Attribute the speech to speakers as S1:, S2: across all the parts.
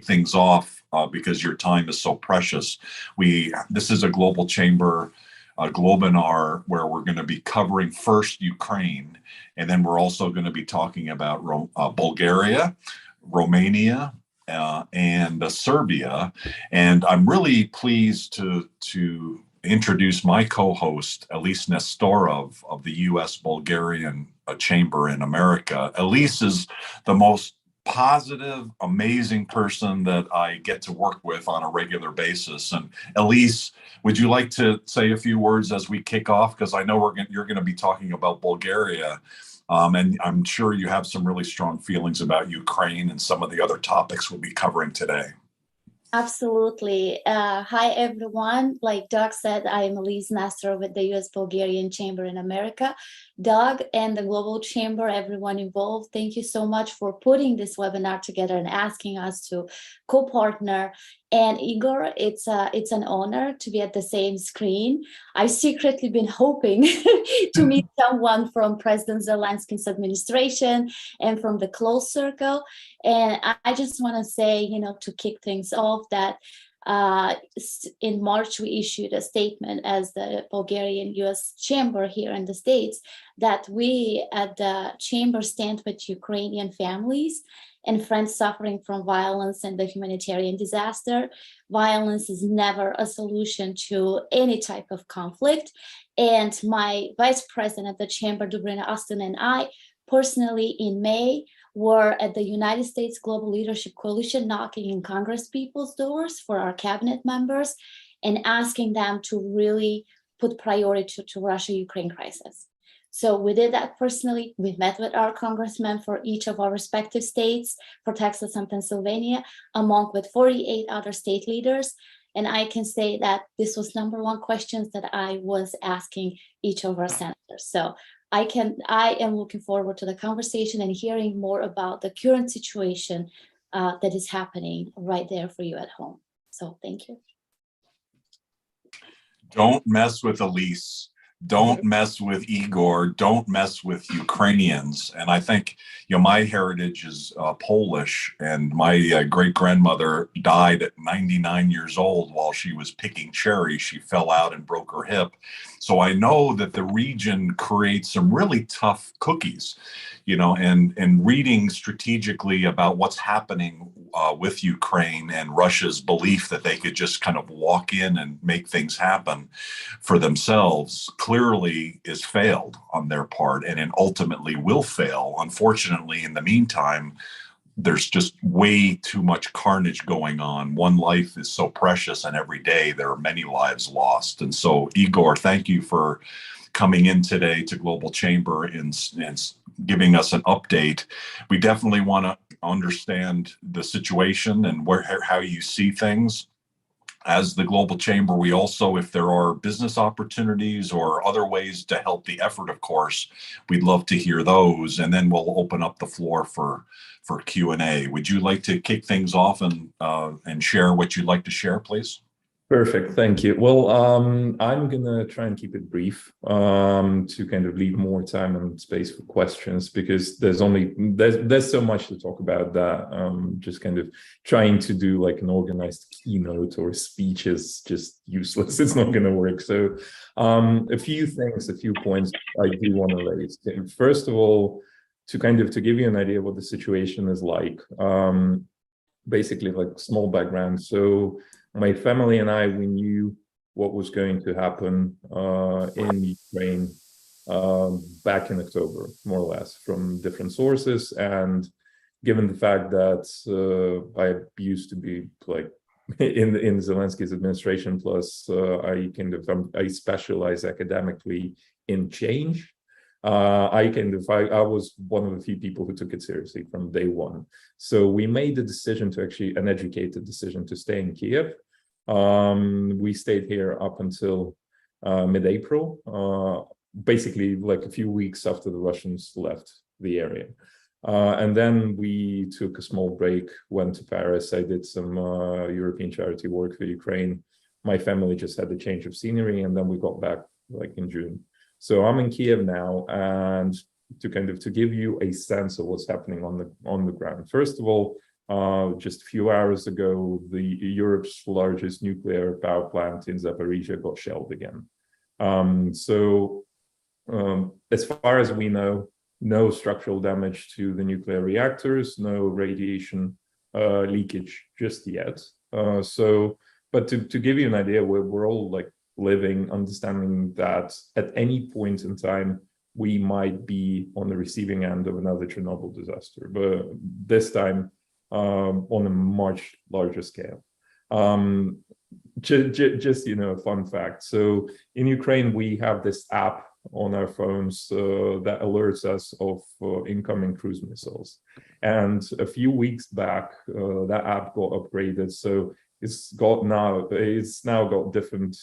S1: things off because your time is so precious. This is a global chamber, Globinar, where we're going to be covering first Ukraine, and then we're also going to be talking about Bulgaria, Romania, and Serbia. And I'm really pleased to introduce my co-host, Eliz Nestorov of the US-Bulgarian Chamber in America. Eliz is the most positive, amazing person that I get to work with on a regular basis. And Eliz, would you like to say a few words as we kick off? Because I know you're going to be talking about Bulgaria. And I'm sure you have some really strong feelings about Ukraine and some of the other topics we'll be covering today.
S2: Absolutely. Hi, everyone. Like Doug said, I am Eliz Nestorov with the US-Bulgarian Chamber in America. Doug and the Global Chamber, everyone involved, thank you so much for putting this webinar together and asking us to co-partner. And Igor, it's an honor to be at the same screen. I've secretly been hoping to meet someone from President Zelenskyy's administration and from the close circle. And I just want to say, to kick things off, that in March, we issued a statement as the Bulgarian US Chamber here in the States that we at the Chamber stand with Ukrainian families and friends suffering from violence and the humanitarian disaster. Violence is never a solution to any type of conflict. And my vice president of the Chamber, Dorin, and I personally in May were at the United States Global Leadership Coalition knocking in Congress people's doors for our cabinet members and asking them to really put priority to Russia-Ukraine crisis. So we did that personally. We met with our congressmen for each of our respective states, for Texas and Pennsylvania, among with 48 other state leaders. And I can say that this was #1 questions that I was asking each of our senators. So I am looking forward to the conversation and hearing more about the current situation that is happening right there for you at home. So thank you.
S1: Don't mess with Eliz. Don't mess with Igor. Don't mess with Ukrainians. And I think, my heritage is Polish, and my great-grandmother died at 99 years old while she was picking cherries. She fell out and broke her hip. So I know that the region creates some really tough cookies, and reading strategically about what's happening with Ukraine and Russia's belief that they could just kind of walk in and make things happen for themselves clearly is failed on their part, and it ultimately will fail. Unfortunately, in the meantime, there's just way too much carnage going on. One life is so precious, and every day there are many lives lost. And so, Igor, thank you for coming in today to Global Chamber and giving us an update. We definitely want to understand the situation and how you see things. As the Global Chamber, we also, if there are business opportunities or other ways to help the effort, of course, we'd love to hear those. And then we'll open up the floor for Q&A. Would you like to kick things off and share what you'd like to share, please?
S3: Perfect, thank you. Well, I'm gonna try and keep it brief to kind of leave more time and space for questions, because there's so much to talk about that just kind of trying to do like an organized keynote or speech is just useless. It's not gonna work. So a few points I do want to raise. First of all, to give you an idea what the situation is like, basically like small background. So my family and I, we knew what was going to happen in Ukraine back in October, more or less, from different sources. And given the fact that I used to be like in Zelensky's administration, plus I specialize academically in change. I was one of the few people who took it seriously from day one. So we made the decision an educated decision to stay in Kiev. We stayed here up until mid-April, basically like a few weeks after the Russians left the area. And then we took a small break, went to Paris. I did some European charity work for Ukraine. My family just had a change of scenery, and then we got back like in June. So I'm in Kiev now, and to give you a sense of what's happening on the ground. First of all, Just a few hours ago, Europe's largest nuclear power plant in Zaporizhia got shelled again. As far as we know, no structural damage to the nuclear reactors, no radiation leakage just yet. But to give you an idea, we're all like living, understanding that at any point in time, we might be on the receiving end of another Chernobyl disaster, but this time on a much larger scale. Just, you know, a fun fact. So in Ukraine, we have this app on our phones that alerts us of incoming cruise missiles. And a few weeks back, that app got upgraded. So it's now got different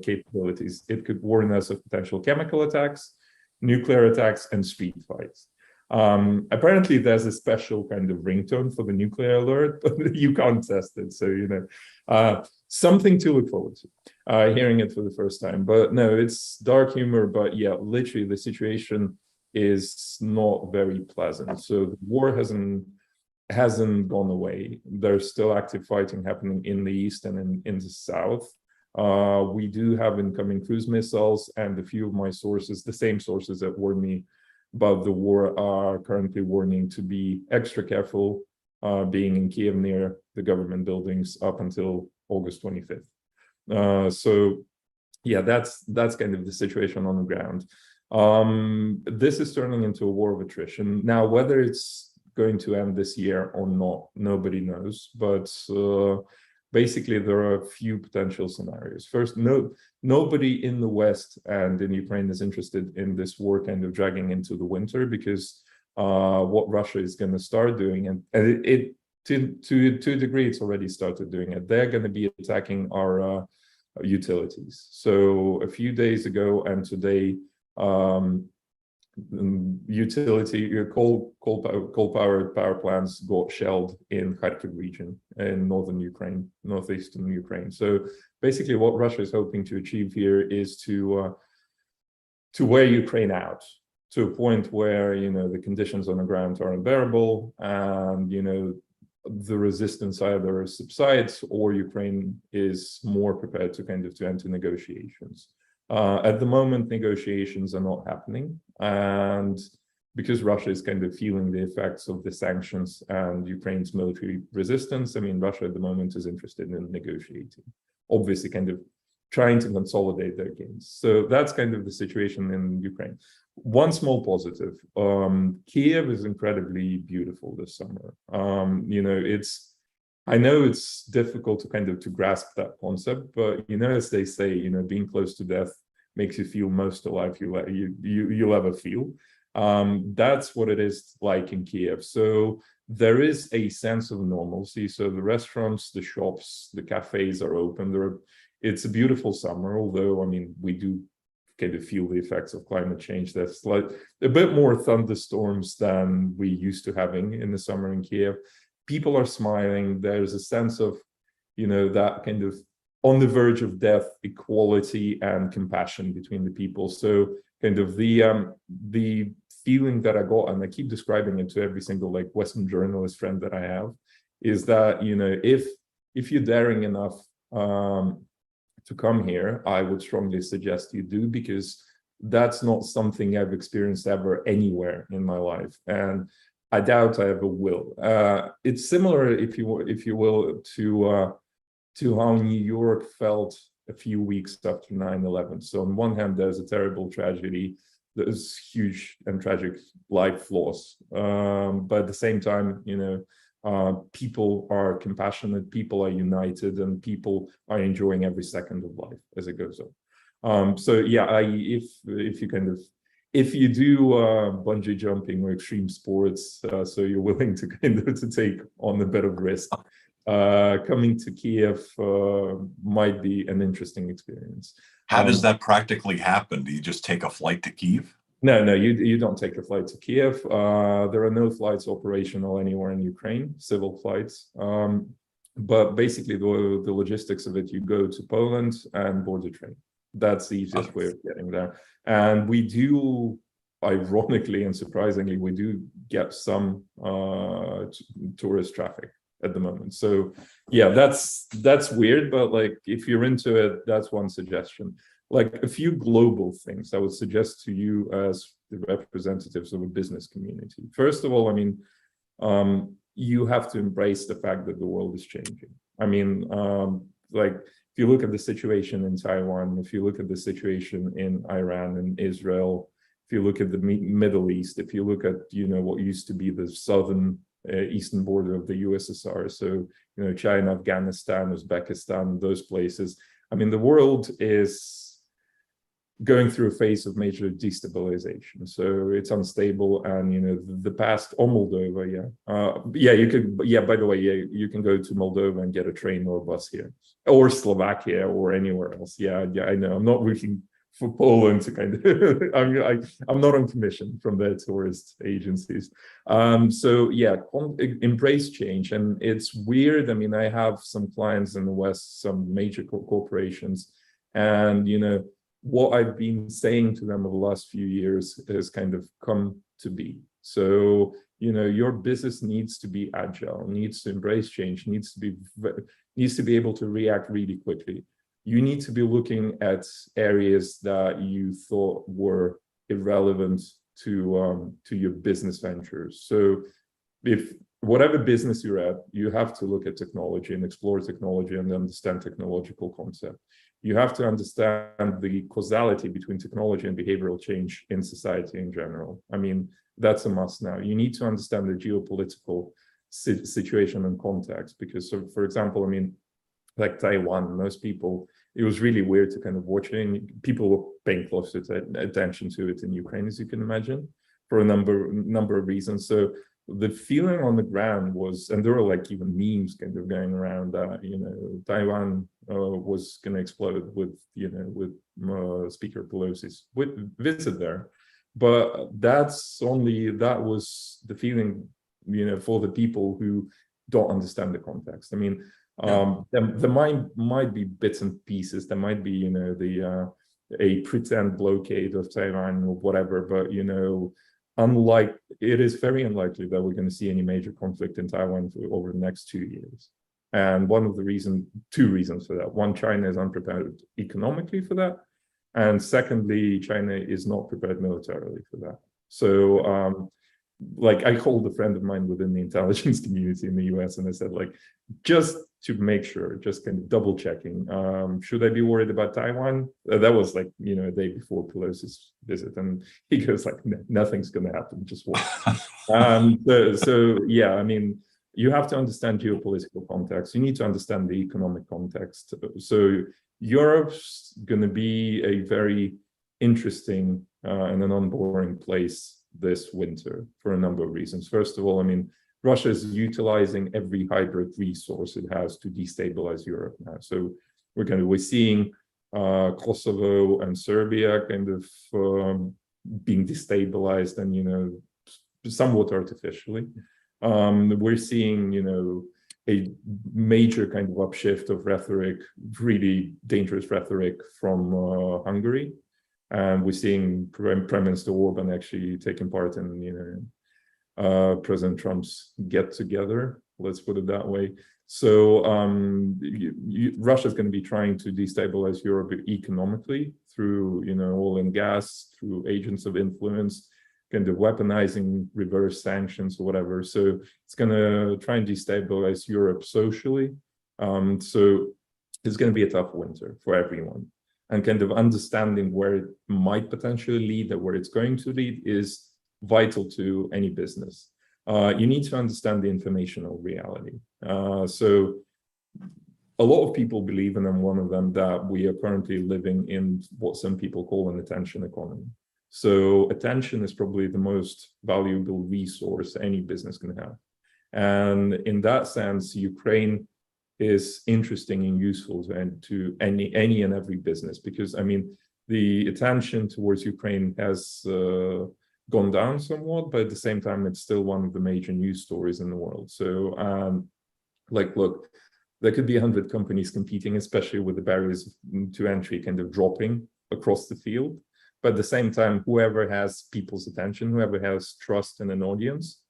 S3: capabilities. It could warn us of potential chemical attacks, nuclear attacks, and street fights. Apparently there's a special kind of ringtone for the nuclear alert, but you can't test it. So, you know, something to look forward to, hearing it for the first time. But no, it's dark humor, but yeah, literally the situation is not very pleasant. So the war hasn't gone away. There's still active fighting happening in the east and in the south. We do have incoming cruise missiles, and a few of my sources, the same sources that warned me about the war, are currently warning to be extra careful being in Kiev near the government buildings up until August 25th. So yeah, that's kind of the situation on the ground. This is turning into a war of attrition. Now, whether it's going to end this year or not, nobody knows, but basically there are a few potential scenarios. First, nobody in the West and in Ukraine is interested in this war kind of dragging into the winter, because what Russia is going to start doing, and to a degree it's already started doing it, they're going to be attacking our utilities. So a few days ago and today, coal-powered power plants got shelled in Kharkiv region in northern Ukraine, northeastern Ukraine. So basically what Russia is hoping to achieve here is to wear Ukraine out to a point where, you know, the conditions on the ground are unbearable, and, you know, the resistance either subsides or Ukraine is more prepared to enter negotiations. At the moment, negotiations are not happening, and because Russia is kind of feeling the effects of the sanctions and Ukraine's military resistance, I mean, Russia at the moment is interested in negotiating, obviously kind of trying to consolidate their gains. So that's kind of the situation in Ukraine. One small positive, Kiev is incredibly beautiful this summer. You know, I know it's difficult to grasp that concept, but, you know, as they say, you know, being close to death makes you feel most alive you'll ever feel. That's what it is like in Kiev. So there is a sense of normalcy. So the restaurants, the shops, the cafes are open. It's a beautiful summer, although, I mean, we do kind of feel the effects of climate change. There's like a bit more thunderstorms than we used to having in the summer in Kiev. People are smiling. There's a sense of, you know, that kind of on the verge of death, equality and compassion between the people. So kind of the feeling that I got, and I keep describing it to every single like Western journalist friend that I have, is that, you know, if you're daring enough to come here, I would strongly suggest you do, because that's not something I've experienced ever anywhere in my life, and I doubt I ever will. It's similar, if you will, to how New York felt a few weeks after 9/11. So on one hand, there's a terrible tragedy, there's huge and tragic life loss, but at the same time, you know, people are compassionate, people are united, and people are enjoying every second of life as it goes on. So yeah, if you do bungee jumping or extreme sports, so you're willing to to take on a bit of risk, coming to Kiev might be an interesting experience.
S1: How does that practically happen? Do you just take a flight to Kiev?
S3: No, you don't take a flight to Kiev. There are no flights operational anywhere in Ukraine, civil flights. But basically the logistics of it, you go to Poland and board a train. That's the easiest way of getting there. And we do ironically and surprisingly, we do get some tourist traffic at the moment. So yeah, that's weird, but like if you're into it, that's one suggestion. Like a few global things I would suggest to you as the representatives of a business community. First of all, I mean, you have to embrace the fact that the world is changing. I mean, like if you look at the situation in Taiwan, if you look at the situation in Iran and Israel, if you look at the Middle East, if you look at, you know, what used to be the southern eastern border of the USSR, so, you know, China, Afghanistan, Uzbekistan, those places. I mean, the world is going through a phase of major destabilization, so it's unstable. And you know, the past, or Moldova, you could, by the way, you can go to Moldova and get a train or a bus here, or Slovakia, or anywhere else. I know I'm not rooting for Poland to kind of I'm not on commission from their tourist agencies. So yeah, embrace change. And it's weird, I mean, I have some clients in the West, some major corporations, and you know, what I've been saying to them over the last few years has kind of come to be. So, you know, your business needs to be agile, needs to embrace change, needs to be able to react really quickly. You need to be looking at areas that you thought were irrelevant to your business ventures. So if whatever business you're at, you have to look at technology and explore technology and understand technological concept. You have to understand the causality between technology and behavioral change in society in general. I mean, that's a must now. You need to understand the geopolitical situation and context, because, so for example, I mean, like Taiwan, most people, it was really weird to kind of watch it, and people were paying close attention to it in Ukraine, as you can imagine, for a number of reasons. So the feeling on the ground was, and there were like even memes kind of going around that, you know, Taiwan was going to explode with, you know, with Speaker Pelosi's visit there. But that was the feeling, you know, for the people who don't understand the context. I mean, there might be bits and pieces. There might be, you know, a pretend blockade of Taiwan or whatever, but, you know, it is very unlikely that we're going to see any major conflict in Taiwan over the next 2 years. And two reasons for that. One, China is unprepared economically for that. And secondly, China is not prepared militarily for that. So, like, I called a friend of mine within the intelligence community in the US, and I said, like, just to make sure, just kind of double checking, should I be worried about Taiwan? That was like, you know, a day before Pelosi's visit, and he goes like, nothing's going to happen, just watch. So yeah, I mean, you have to understand geopolitical context. You need to understand the economic context. So Europe's going to be a very interesting and an unboring place this winter for a number of reasons. First of all, I mean, Russia is utilizing every hybrid resource it has to destabilize Europe now. So we're seeing Kosovo and Serbia kind of being destabilized, and, you know, somewhat artificially. We're seeing, you know, a major kind of upshift of rhetoric, really dangerous rhetoric from Hungary. And we're seeing Prime Minister Orban actually taking part in, you know, President Trump's get-together, let's put it that way. So Russia's going to be trying to destabilize Europe economically through, you know, oil and gas, through agents of influence, kind of weaponizing reverse sanctions or whatever. So it's going to try and destabilize Europe socially. So it's going to be a tough winter for everyone. And kind of understanding where it might potentially lead and where it's going to lead is vital to any business. You need to understand the informational reality. So a lot of people believe, and I'm one of them, that we are currently living in what some people call an attention economy. So attention is probably the most valuable resource any business can have. And in that sense, Ukraine is interesting and useful to any and every business, because, I mean, the attention towards Ukraine has gone down somewhat, but at the same time, it's still one of the major news stories in the world. So, like, look, there could be 100 companies competing, especially with the barriers to entry kind of dropping across the field. But at the same time, whoever has people's attention, whoever has trust in an audience,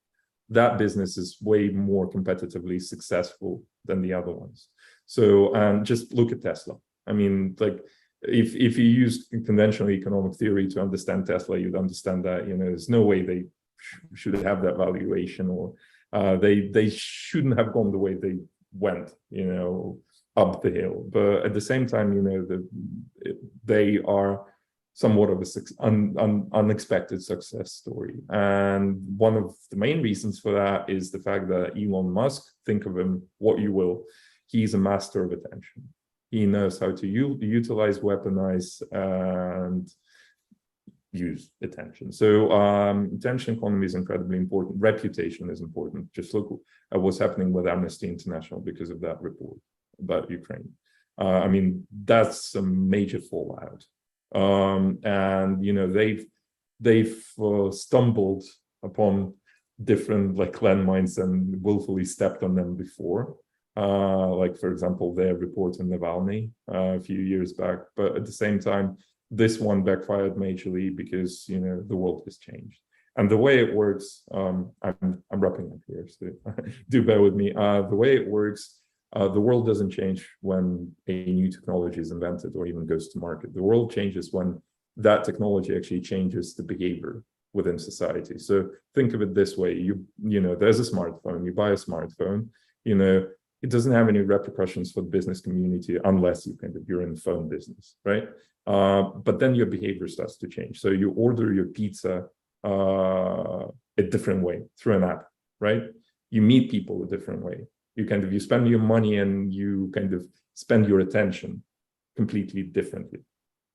S3: that business is way more competitively successful than the other ones. So just look at Tesla. I mean, like, if you use conventional economic theory to understand Tesla, you'd understand that, you know, there's no way they should have that valuation, or they shouldn't have gone the way they went, you know, up the hill. But at the same time, you know, they are somewhat of an unexpected success story. And one of the main reasons for that is the fact that Elon Musk, think of him what you will, he's a master of attention. He knows how to utilize, weaponize, and use attention. So attention economy is incredibly important. Reputation is important. Just look at what's happening with Amnesty International because of that report about Ukraine. I mean, that's a major fallout. And, you know, they've stumbled upon different like landmines and willfully stepped on them before. Like, for example, their report on Navalny a few years back. But at the same time, this one backfired majorly because, you know, the world has changed. And the way it works, I'm wrapping up here, so do bear with me. The way it works, the world doesn't change when a new technology is invented or even goes to market. The world changes when that technology actually changes the behavior within society. So think of it this way: you know, there's a smartphone, you buy a smartphone, you know, it doesn't have any repercussions for the business community unless you're in the phone business, right? But then your behavior starts to change. So you order your pizza a different way through an app, right? You meet people a different way. You spend your money and you kind of spend your attention completely differently,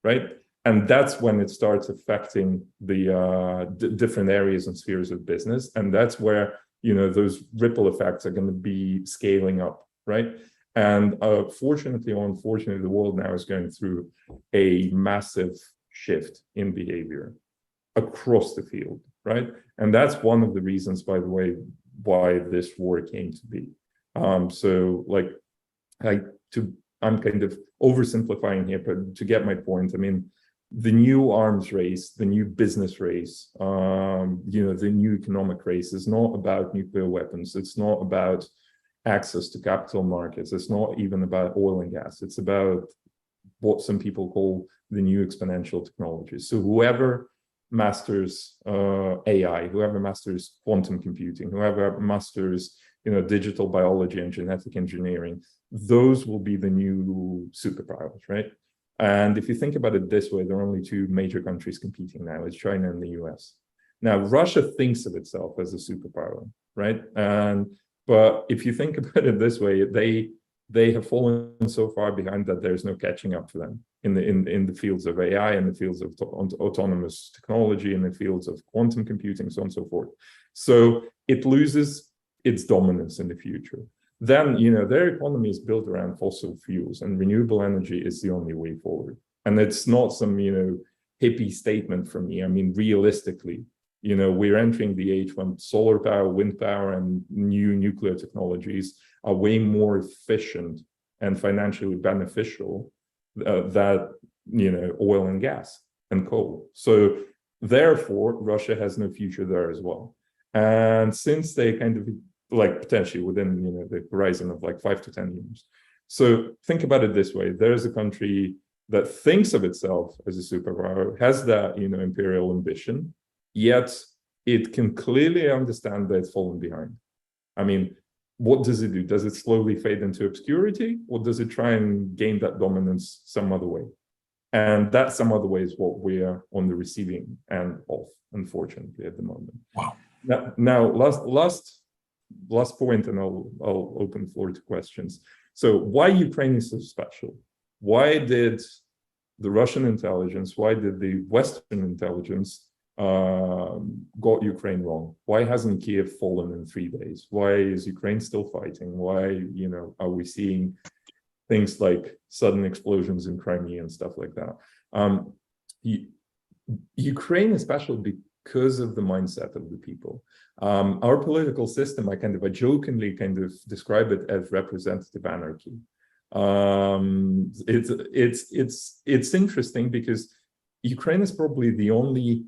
S3: right? And that's when it starts affecting the different areas and spheres of business. And that's where, you know, those ripple effects are going to be scaling up, right? And fortunately or unfortunately, the world now is going through a massive shift in behavior across the field, right? And that's one of the reasons, by the way, why this war came to be. So like, I'm kind of oversimplifying here, but to get my point, I mean, the new arms race, the new business race, you know, the new economic race is not about nuclear weapons. It's not about access to capital markets. It's not even about oil and gas. It's about what some people call the new exponential technologies. So whoever masters AI, whoever masters quantum computing, whoever masters, you know, digital biology and genetic engineering, those will be the new superpowers, right? And if you think about it this way, there are only two major countries competing now. It's China and the US. Now, Russia thinks of itself as a superpower, right? But if you think about it this way, they have fallen so far behind that there's no catching up to them in the fields of AI, in the fields of autonomous technology, in the fields of quantum computing, so on and so forth. So it loses its dominance in the future. Then, you know, their economy is built around fossil fuels, and renewable energy is the only way forward. And it's not some, you know, hippie statement from me. I mean, realistically, you know, we're entering the age when solar power, wind power, and new nuclear technologies are way more efficient and financially beneficial than, you know, oil and gas and coal. So therefore, Russia has no future there as well. And since they kind of like potentially within, you know, the horizon of like 5 to 10 years. So think about it this way: there's a country that thinks of itself as a superpower, has that, you know, imperial ambition, yet it can clearly understand that it's fallen behind. I mean, what does it do? Does it slowly fade into obscurity, or does it try and gain that dominance some other way? And that some other way is what we are on the receiving end of, unfortunately, at the moment.
S1: Wow.
S3: Now last point, and I'll open the floor to questions. So why Ukraine is so special? Why did the Russian intelligence, why did the Western intelligence got Ukraine wrong? Why hasn't Kiev fallen in 3 days? Why is Ukraine still fighting? Why, you know, are we seeing things like sudden explosions in Crimea and stuff like that? Ukraine is special because of the mindset of the people. Our political system, I jokingly kind of describe it as representative anarchy. It's interesting because Ukraine is probably the only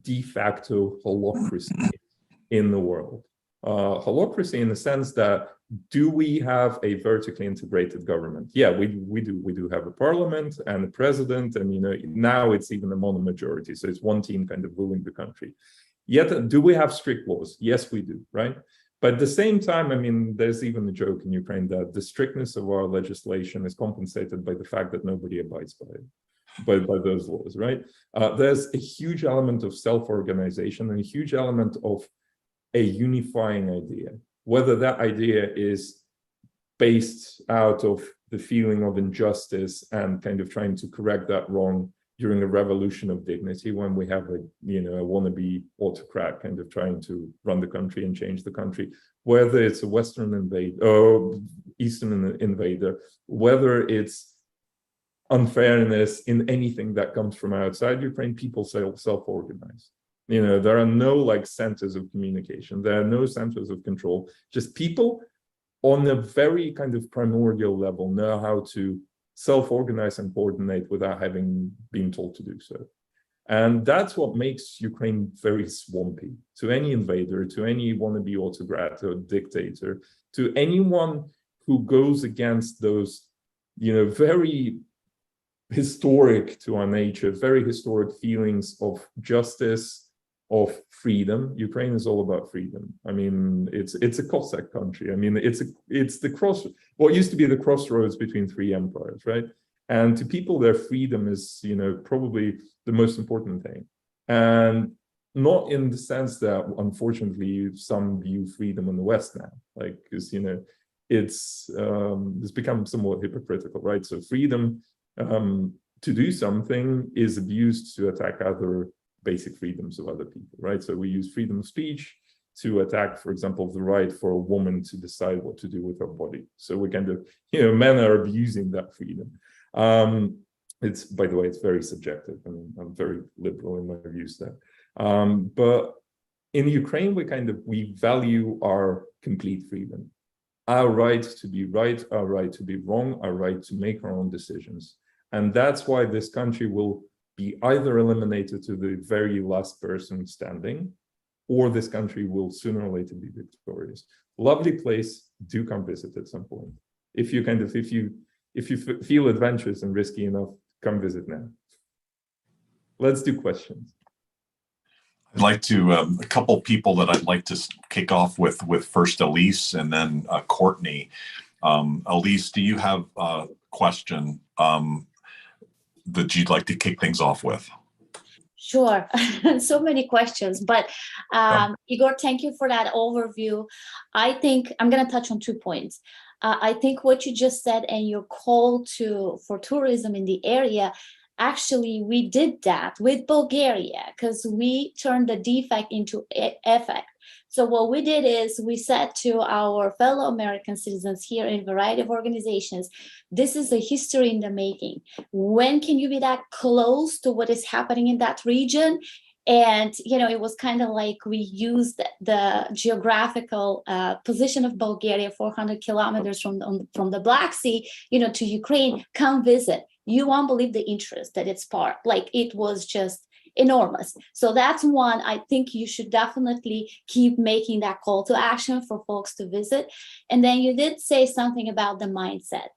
S3: de facto holocracy in the world. Holocracy in the sense that, do we have a vertically integrated government? Yeah, we do. We do have a parliament and a president, and now it's even a mono-majority, so it's one team kind of ruling the country. Yet, do we have strict laws? Yes, we do, right? But at the same time, I mean, there's even a joke in Ukraine that the strictness of our legislation is compensated by the fact that nobody abides by it, by those laws, right? There's a huge element of self-organization and a huge element of a unifying idea, whether that idea is based out of the feeling of injustice and kind of trying to correct that wrong during a revolution of dignity, when we have a wannabe autocrat kind of trying to run the country and change the country, whether it's a Western invader or Eastern invader, whether it's unfairness in anything that comes from outside Ukraine, people self-organize. There are no centers of communication. There are no centers of control. Just people on a very kind of primordial level know how to self-organize and coordinate without having been told to do so. And that's what makes Ukraine very swampy to any invader, to any wannabe autocrat or dictator, to anyone who goes against those, very historic to our nature, very historic feelings of justice, of freedom. Ukraine is all about freedom. I mean, it's a Cossack country. I mean, it's the what used to be the crossroads between three empires, right? And to people, their freedom is, probably the most important thing. And not in the sense that, unfortunately, some view freedom in the West now, because, it's become somewhat hypocritical, right? So freedom to do something is abused to attack other basic freedoms of other people, right? So we use freedom of speech to attack, for example, the right for a woman to decide what to do with her body. So we kind of, men are abusing that freedom. It's, by the way, it's very subjective. I mean, I'm very liberal in my views there. But in Ukraine, we value our complete freedom, our right to be right, our right to be wrong, our right to make our own decisions. And that's why this country will be either eliminated to the very last person standing, or this country will sooner or later be victorious. Lovely place. Do come visit at some point. If you feel adventurous and risky enough, come visit now. Let's do questions.
S1: I'd like to a couple people that I'd like to kick off with first Eliz and then Courtney. Eliz, do you have a question that you'd like to kick things off with?
S2: Sure. So many questions, but Igor, thank you for that overview. I think I'm going to touch on 2 points. I think what you just said and your call for tourism in the area, actually, we did that with Bulgaria because we turned the defect into effect. So what we did is we said to our fellow American citizens here in a variety of organizations, this is a history in the making. When can you be that close to what is happening in that region? And, it was kind of like we used the geographical position of Bulgaria, 400 kilometers from the Black Sea, to Ukraine. Come visit. You won't believe the interest that it's part. It was just enormous. So that's one. I think you should definitely keep making that call to action for folks to visit. And then you did say something about the mindset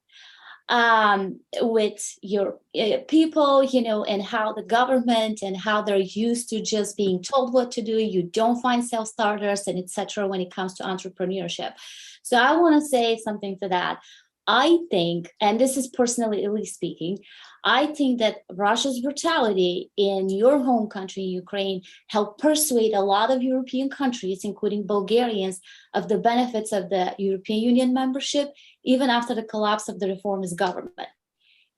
S2: with your people, and how the government and how they're used to just being told what to do. You don't find self-starters and etc. when it comes to entrepreneurship. So I want to say something to that. I think, and this is personally speaking, I think that Russia's brutality in your home country, Ukraine, helped persuade a lot of European countries, including Bulgarians, of the benefits of the European Union membership, even after the collapse of the reformist government.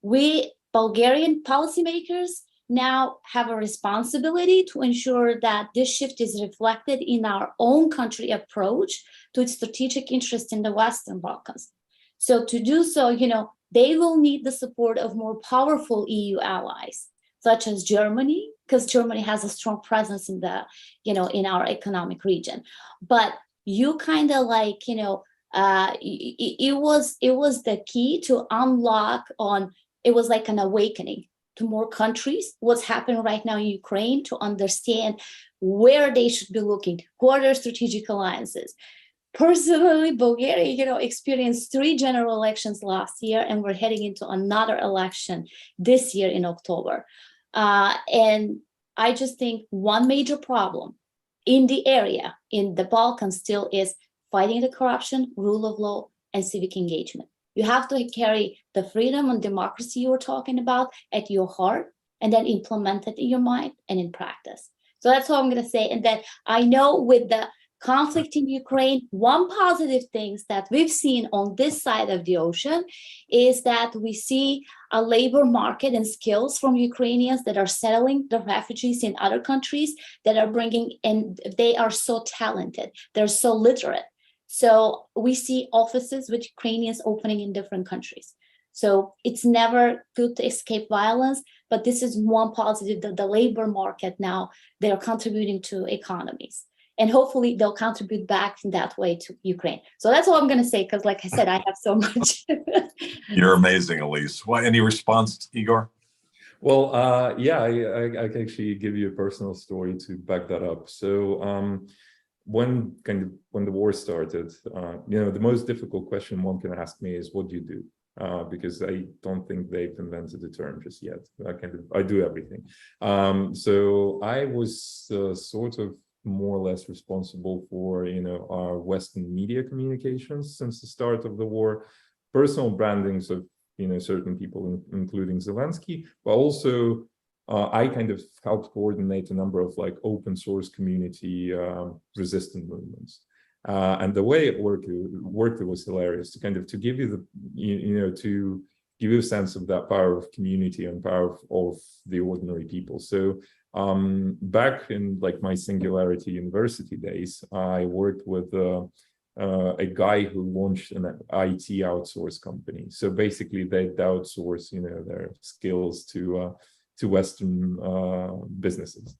S2: We, Bulgarian policymakers, now have a responsibility to ensure that this shift is reflected in our own country approach to its strategic interest in the Western Balkans. So to do so, they will need the support of more powerful EU allies, such as Germany, because Germany has a strong presence in the, in our economic region. But you kind of it was the key to unlock it was like an awakening. to more countries what's happening right now in Ukraine to understand where they should be looking, who are their strategic alliances. Personally, Bulgaria, experienced 3 general elections last year, and we're heading into another election this year in October. And I just think one major problem in the area, in the Balkans still is fighting the corruption, rule of law, and civic engagement. You have to carry the freedom and democracy you were talking about at your heart and then implement it in your mind and in practice. So that's what I'm going to say. And then I know with the conflict in Ukraine, one positive thing that we've seen on this side of the ocean is that we see a labor market and skills from Ukrainians that are settling the refugees in other countries that are bringing, and they are so talented, they're so literate. So we see offices with Ukrainians opening in different countries. So it's never good to escape violence, but this is one positive, that the labor market now, they're contributing to economies. And hopefully they'll contribute back in that way to Ukraine. So that's all I'm going to say, because like I said, I have so much.
S1: You're amazing, Eliz. Well, any response, Igor?
S3: Well, yeah, I can actually give you a personal story to back that up. So when the war started, the most difficult question one can ask me is, what do you do? Because I don't think they've invented the term just yet. I do everything. So I was sort of more or less responsible for our Western media communications since the start of the war, personal brandings of certain people, including Zelenskyy, but also I kind of helped coordinate a number of open source community resistant movements. And the way it worked, it was hilarious to give you to give you a sense of that power of community and power of the ordinary people. So back in my Singularity University days, I worked with a guy who launched an IT outsource company. So basically they'd outsource their skills to Western businesses.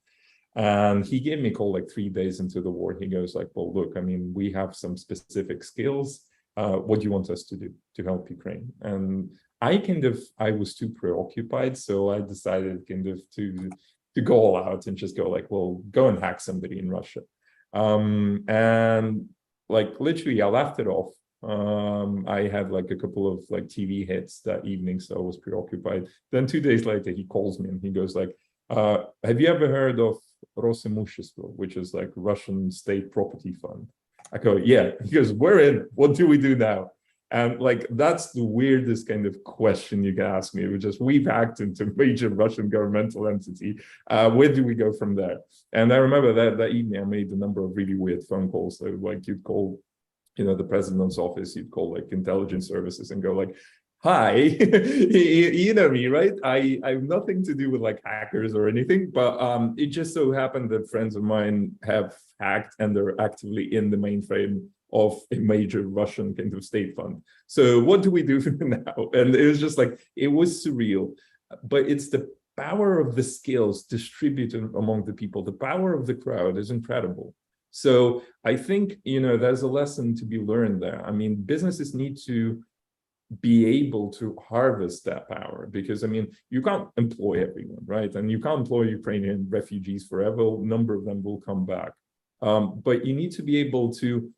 S3: And he gave me a call 3 days into the war. He goes well, look, I mean, we have some specific skills. What do you want us to do to help Ukraine? And I was too preoccupied. So I decided to go all out and just go well, go and hack somebody in Russia. And literally I laughed it off. I had a couple of TV hits that evening, so I was preoccupied. Then 2 days later, he calls me and he goes have you ever heard of Rosimущество, which is Russian state property fund? I go, yeah. He goes, we're in. What do we do now? And that's the weirdest kind of question you can ask me. It was just, we've hacked into a major Russian governmental entity. Where do we go from there? And I remember that evening I made a number of really weird phone calls. So you'd call, the president's office, you'd call intelligence services and go hi, you know me, right? I have nothing to do with hackers or anything, but it just so happened that friends of mine have hacked and they're actively in the mainframe of a major Russian kind of state fund. So what do we do now? And it was just it was surreal, but it's the power of the skills distributed among the people. The power of the crowd is incredible. So I think, there's a lesson to be learned there. I mean, businesses need to be able to harvest that power, because you can't employ everyone, right? And you can't employ Ukrainian refugees forever. A number of them will come back, but you need to be able to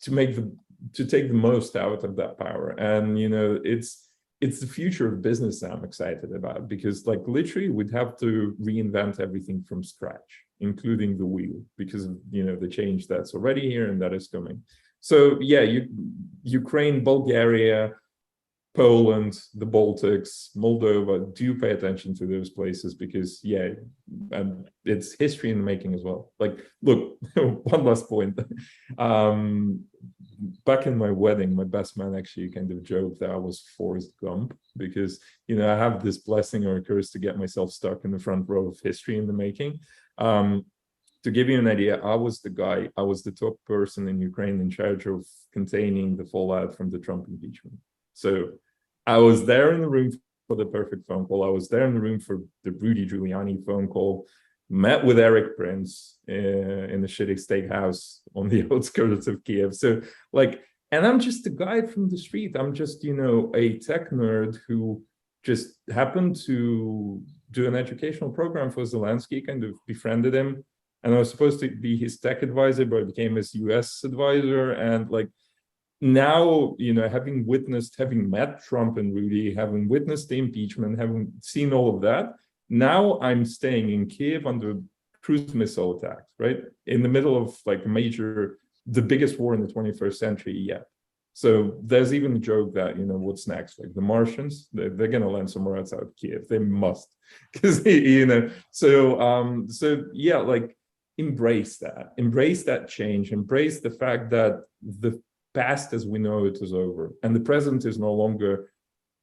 S3: take the most out of that power. And it's the future of business I'm excited about, because literally we'd have to reinvent everything from scratch, including the wheel, because of the change that's already here and that is coming. So yeah, Ukraine, Bulgaria, Poland, the Baltics, Moldova, do pay attention to those places, because it's history in the making as well. Look, one last point. Back in my wedding, my best man actually kind of joked that I was Forrest Gump, because I have this blessing or a curse to get myself stuck in the front row of history in the making. To give you an idea, I was the top person in Ukraine in charge of containing the fallout from the Trump impeachment. So I was there in the room for the perfect phone call. I was there in the room for the Rudy Giuliani phone call, met with Eric Prince in the shitty steakhouse on the outskirts of Kiev. So and I'm just a guy from the street. I'm just, a tech nerd who just happened to do an educational program for Zelenskyy, kind of befriended him. And I was supposed to be his tech advisor, but I became his US advisor. And like now, you know, having met Trump and Rudy, having witnessed the impeachment, having seen all of that, now I'm staying in Kiev under cruise missile attacks, right? In the middle of like the biggest war in the 21st century yet. So there's even a joke that, you know, what's next? Like the Martians, they're going to land somewhere outside of Kiev. They must, because, you know, so yeah, like embrace that change, embrace the fact that the past as we know it is over, and the present is no longer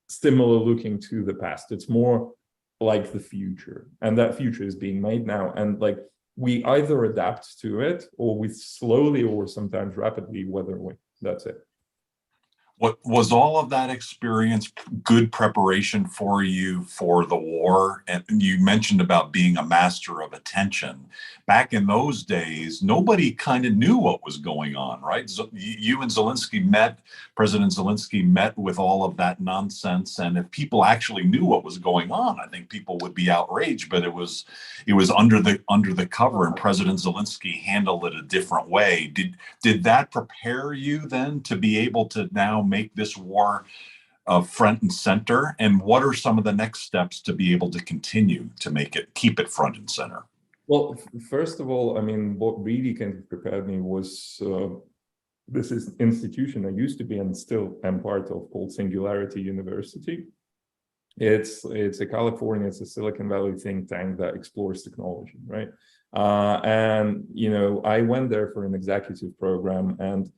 S3: similar looking to the past. It's more like the future, and that future is being made now. And like we either adapt to it, or we slowly or sometimes rapidly weather away. That's it.
S1: What was all of that experience good preparation for you for the war? And you mentioned about being a master of attention. Back in those days, nobody kind of knew what was going on, right? You and Zelenskyy President Zelenskyy met with all of that nonsense. And if people actually knew what was going on, I think people would be outraged, but it was under the cover, and President Zelenskyy handled it a different way. Did that prepare you then to be able to now make this war front and center? And what are some of the next steps to be able to continue to keep it front and center?
S3: Well, first of all, I mean, what really kind of prepared me was this is institution I used to be and still am part of, called Singularity University. It's a California, it's a Silicon Valley think tank that explores technology, right? And, you know, I went there for an executive program, and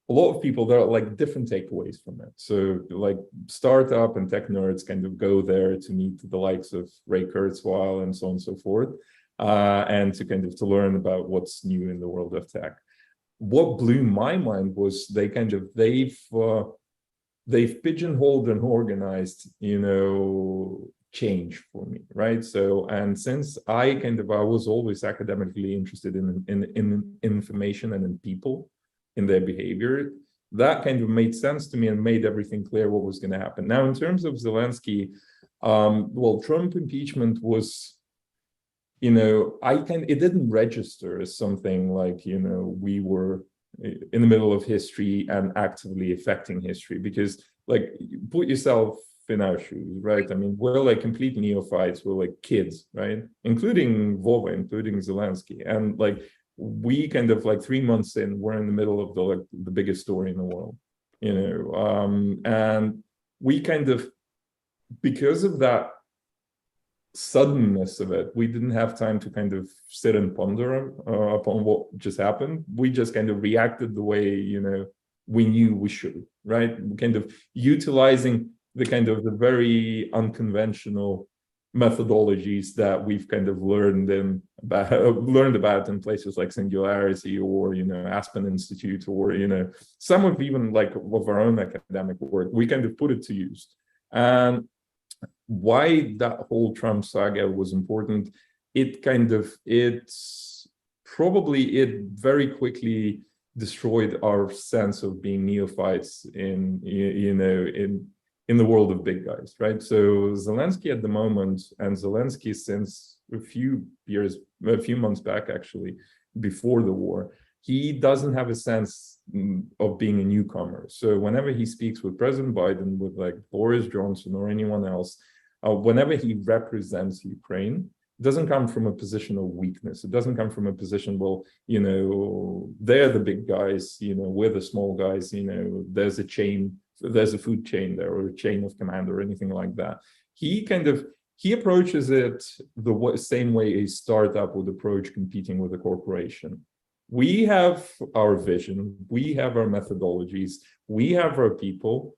S3: a lot of people, there are like different takeaways from it. So like startup and tech nerds kind of go there to meet the likes of Ray Kurzweil and so on and so forth, and to kind of to learn about what's new in the world of tech. What blew my mind was they've pigeonholed and organized, you know, change for me, right? So, and since I was always academically interested in information and in people, in their behavior, that kind of made sense to me and made everything clear what was going to happen. Now, in terms of Zelenskyy, well, Trump impeachment was, you know, it didn't register as something like, you know, we were in the middle of history and actively affecting history, because like, put yourself in our shoes, right? I mean, we're like complete neophytes, we're like kids, right? Including Vova, including Zelenskyy. And like, we kind of like 3 months in, we're in the middle of the biggest story in the world, you know, and we kind of, because of that suddenness of it, we didn't have time to kind of sit and ponder upon what just happened. We just kind of reacted the way, you know, we knew we should, right? Kind of utilizing the kind of the very unconventional methodologies that we've kind of learned about in places like Singularity, or, you know, Aspen Institute, or, you know, some of even like of our own academic work. We kind of put it to use. And why that whole Trump saga was important, it very quickly destroyed our sense of being neophytes in the world of big guys, right? So Zelenskyy at the moment, and Zelenskyy since a few months back, actually, before the war, he doesn't have a sense of being a newcomer. So whenever he speaks with President Biden, with like Boris Johnson or anyone else, whenever he represents Ukraine, it doesn't come from a position of weakness. It doesn't come from a position, well, you know, they're the big guys, you know, we're the small guys, you know, there's a food chain there, or a chain of command, or anything like that. He approaches it the same way a startup would approach competing with a corporation. We have our vision, we have our methodologies, we have our people.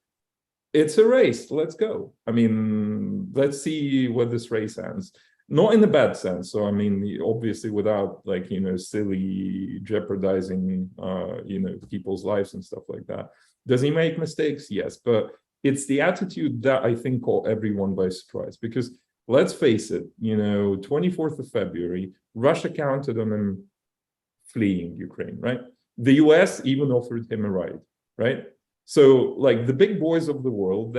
S3: It's a race, let's go. I mean, let's see where this race ends. Not in a bad sense. So, I mean, obviously without like, you know, silly jeopardizing, you know, people's lives and stuff like that. Does he make mistakes? Yes, but it's the attitude that I think caught everyone by surprise, because let's face it, you know, 24th of February, Russia counted on him fleeing Ukraine, right? The US even offered him a ride, right? So like the big boys of the world,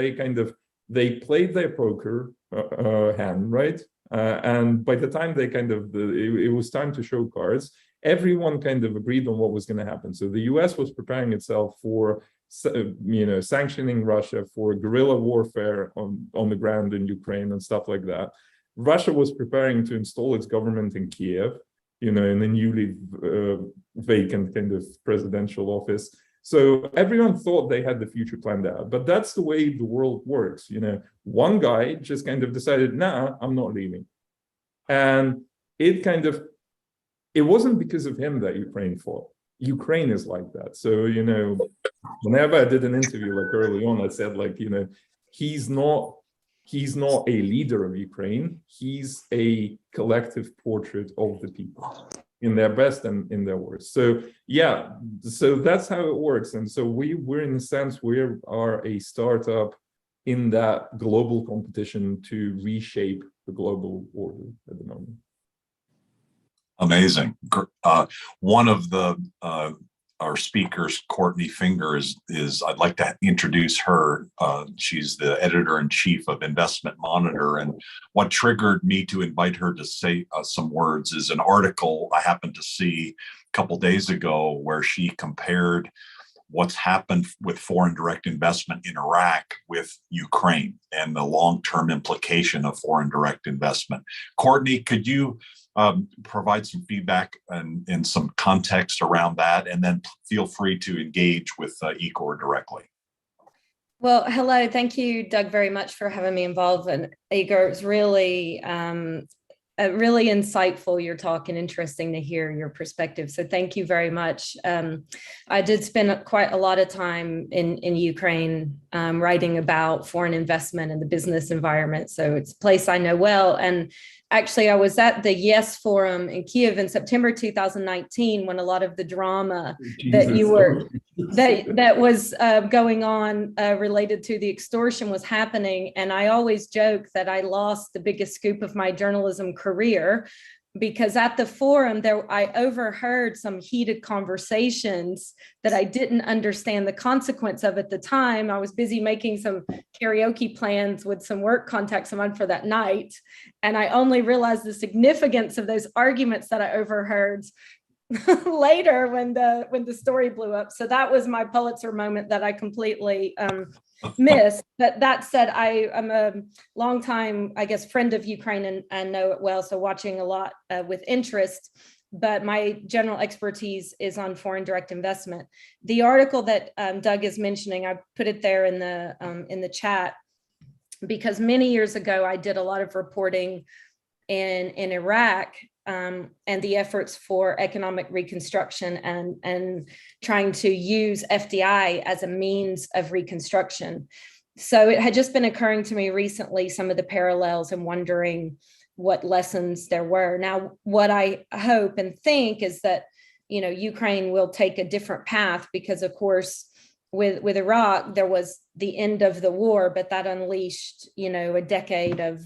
S3: they played their poker hand, right? And by the time they it was time to show cards, everyone kind of agreed on what was going to happen. So the US was preparing itself for, sanctioning Russia, for guerrilla warfare on the ground in Ukraine and stuff like that. Russia was preparing to install its government in Kiev, in a newly vacant kind of presidential office. So everyone thought they had the future planned out, but that's the way the world works. One guy just kind of decided, nah, I'm not leaving. And it wasn't because of him that Ukraine fought. Ukraine is like that. So, whenever I did an interview, like early on, I said, he's not a leader of Ukraine. He's a collective portrait of the people in their best and in their worst. So yeah, so that's how it works. And so we're in a sense, we are a startup in that global competition to reshape the global order at the moment.
S1: Amazing. One of our speakers, Courtney Fingar, is I'd like to introduce her. She's the editor-in-chief of Investment Monitor, and what triggered me to invite her to say some words is an article I happened to see a couple days ago where she compared what's happened with foreign direct investment in Iraq with Ukraine and the long-term implication of foreign direct investment. Courtney, could you provide some feedback and some context around that, and then feel free to engage with Igor directly.
S4: Well, hello. Thank you, Doug, very much for having me involved. And Igor, it's really insightful, your talk, and interesting to hear your perspective. So thank you very much. I did spend quite a lot of time in Ukraine writing about foreign investment and the business environment. So it's a place I know well. And actually, I was at the Yes Forum in Kiev in September 2019 when a lot of the drama that was going on related to the extortion was happening. And I always joke that I lost the biggest scoop of my journalism career, because at the forum I overheard some heated conversations that I didn't understand the consequence of at the time. I was busy making some karaoke plans with some work contacts I'm on for that night. And I only realized the significance of those arguments that I overheard later when the story blew up. So that was my Pulitzer moment that I completely missed. But that said, I'm a longtime, I guess, friend of Ukraine and know it well. So watching a lot with interest. But my general expertise is on foreign direct investment. The article that Doug is mentioning, I put it there in the chat, because many years ago I did a lot of reporting in Iraq and the efforts for economic reconstruction and trying to use FDI as a means of reconstruction. So it had just been occurring to me recently, some of the parallels, and wondering what lessons there were. Now, what I hope and think is that, Ukraine will take a different path, because of course, with Iraq, there was the end of the war, but that unleashed, a decade of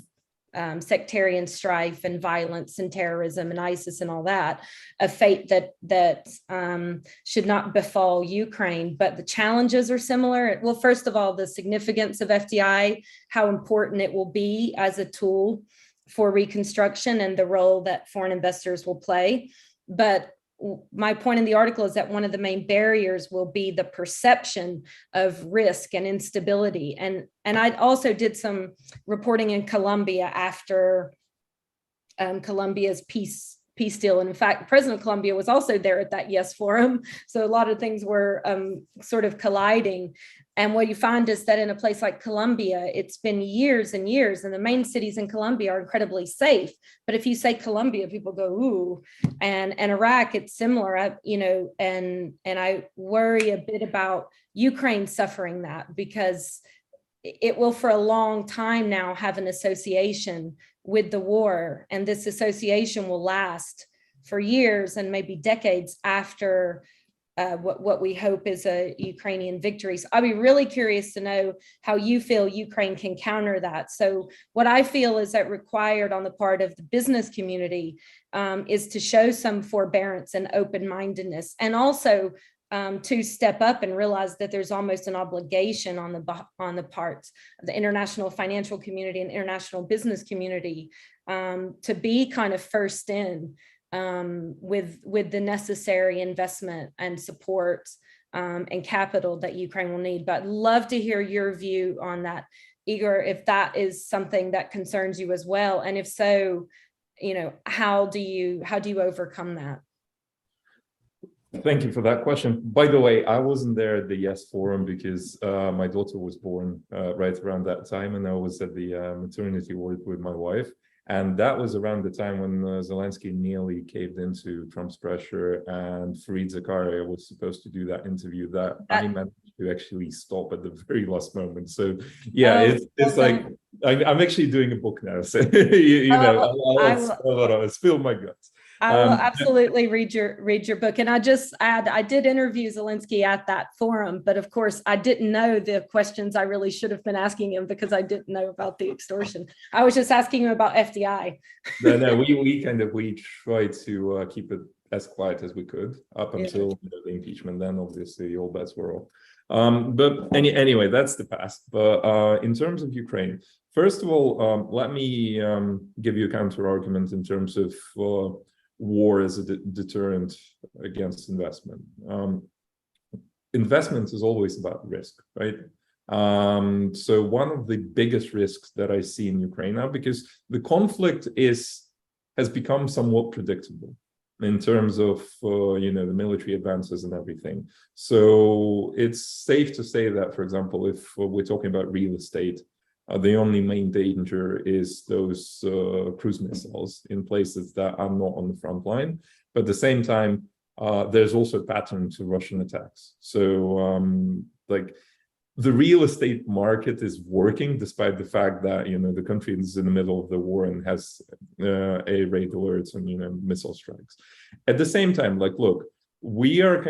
S4: sectarian strife and violence and terrorism and ISIS and all that, a fate that should not befall Ukraine. But the challenges are similar. Well, first of all, the significance of FDI, how important it will be as a tool for reconstruction, and the role that foreign investors will play. But my point in the article is that one of the main barriers will be the perception of risk and instability. And I also did some reporting in Colombia after Colombia's peace deal. And in fact, President of Colombia was also there at that Yes Forum. So a lot of things were sort of colliding. And what you find is that in a place like Colombia, it's been years and years, and the main cities in Colombia are incredibly safe. But if you say Colombia, people go, ooh. And Iraq, it's similar, and I worry a bit about Ukraine suffering that, because it will for a long time now have an association with the war. And this association will last for years and maybe decades after what we hope is a Ukrainian victory. So I'll be really curious to know how you feel Ukraine can counter that. So what I feel is that required on the part of the business community is to show some forbearance and open-mindedness, and also to step up and realize that there's almost an obligation on the part of the international financial community and international business community to be kind of first in with the necessary investment and support and capital that Ukraine will need. But I'd love to hear your view on that, Igor, if that is something that concerns you as well, and if so, how do you overcome that?
S3: Thank you for that question. By the way, I wasn't there at the Yes Forum because my daughter was born right around that time, and I was at the maternity ward with my wife. And that was around the time when Zelenskyy nearly caved into Trump's pressure, and Fareed Zakaria was supposed to do that interview that I managed to actually stop at the very last moment. So yeah, it's like I'm actually doing a book now, so I'll spill my guts.
S4: I will absolutely read your book. And I just add, I did interview Zelenskyy at that forum, but of course I didn't know the questions I really should have been asking him because I didn't know about the extortion. I was just asking him about FDI. No,
S3: we tried to keep it as quiet as we could up until the impeachment. Then obviously all bets were off. But anyway, that's the past. But in terms of Ukraine, first of all, let me give you a counter argument in terms of war as a deterrent against investment. Investment is always about risk, right? So one of the biggest risks that I see in Ukraine now, because the conflict has become somewhat predictable in terms of the military advances and everything. So it's safe to say that, for example, if we're talking about real estate, the only main danger is those cruise missiles in places that are not on the front line. But at the same time, there's also a pattern to Russian attacks. So the real estate market is working despite the fact that the country is in the middle of the war and has air raid alerts and missile strikes. At the same time, look, we're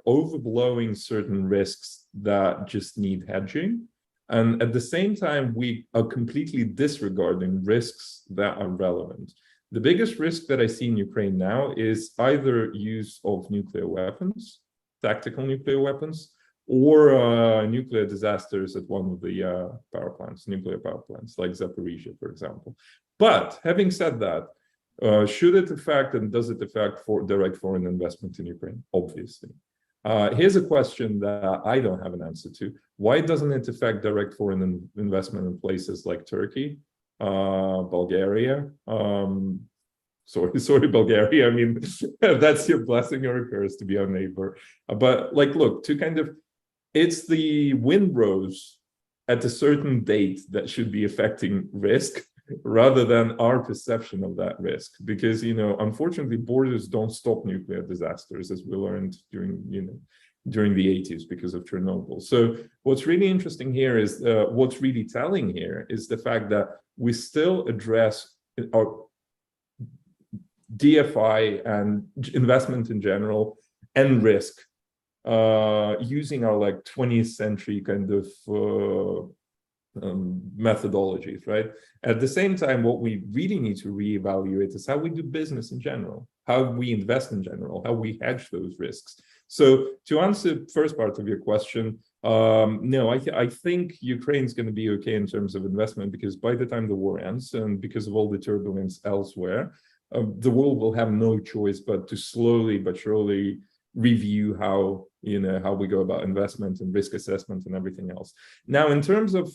S3: overblowing certain risks that just need hedging. And at the same time, we are completely disregarding risks that are relevant. The biggest risk that I see in Ukraine now is either use of nuclear weapons, tactical nuclear weapons, or nuclear disasters at one of the nuclear power plants, like Zaporizhzhia, for example. But having said that, should it affect and does it affect direct foreign investment in Ukraine? Obviously. Here's a question that I don't have an answer to. Why doesn't it affect direct foreign investment in places like Turkey, Bulgaria? Sorry, Bulgaria. I mean, that's your blessing or a curse to be our neighbor. But look, it's the windrows at a certain date that should be affecting risk rather than our perception of that risk. Because, unfortunately, borders don't stop nuclear disasters, as we learned during the 80s because of Chernobyl. So what's really interesting here is, what's really telling here is the fact that we still address our DFI and investment in general and risk using our 20th century kind of methodologies, right? At the same time, what we really need to reevaluate is how we do business in general, how we invest in general, how we hedge those risks. So to answer the first part of your question, no, I think Ukraine's going to be okay in terms of investment, because by the time the war ends and because of all the turbulence elsewhere, the world will have no choice but to slowly but surely review how we go about investment and risk assessment and everything else. Now, in terms of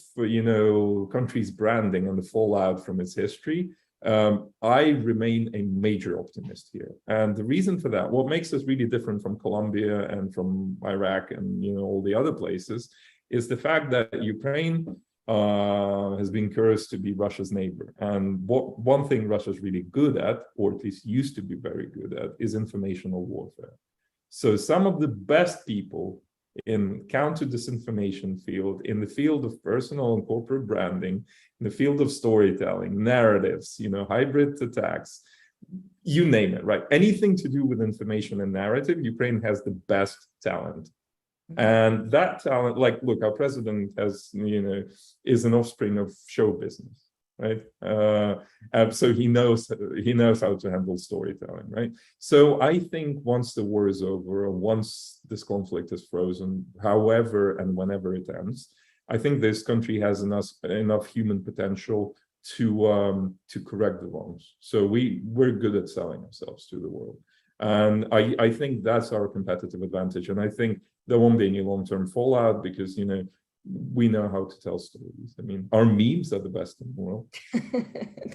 S3: country's branding and the fallout from its history, I remain a major optimist here. And the reason for that, what makes us really different from Colombia and from Iraq and all the other places, is the fact that Ukraine has been cursed to be Russia's neighbor. And one thing Russia's really good at, or at least used to be very good at, is informational warfare. So some of the best people in counter-disinformation field, in the field of personal and corporate branding, in the field of storytelling, narratives, hybrid attacks, you name it, right? Anything to do with information and narrative, Ukraine has the best talent. And that talent, look, our president is an offspring of show business. right? So he knows how to handle storytelling, right? So I think once the war is over, or once this conflict is frozen, however and whenever it ends, I think this country has enough human potential to correct the wrongs. So we're good at selling ourselves to the world. And I think that's our competitive advantage. And I think there won't be any long-term fallout because, we know how to tell stories. I mean, our memes are the best in the world.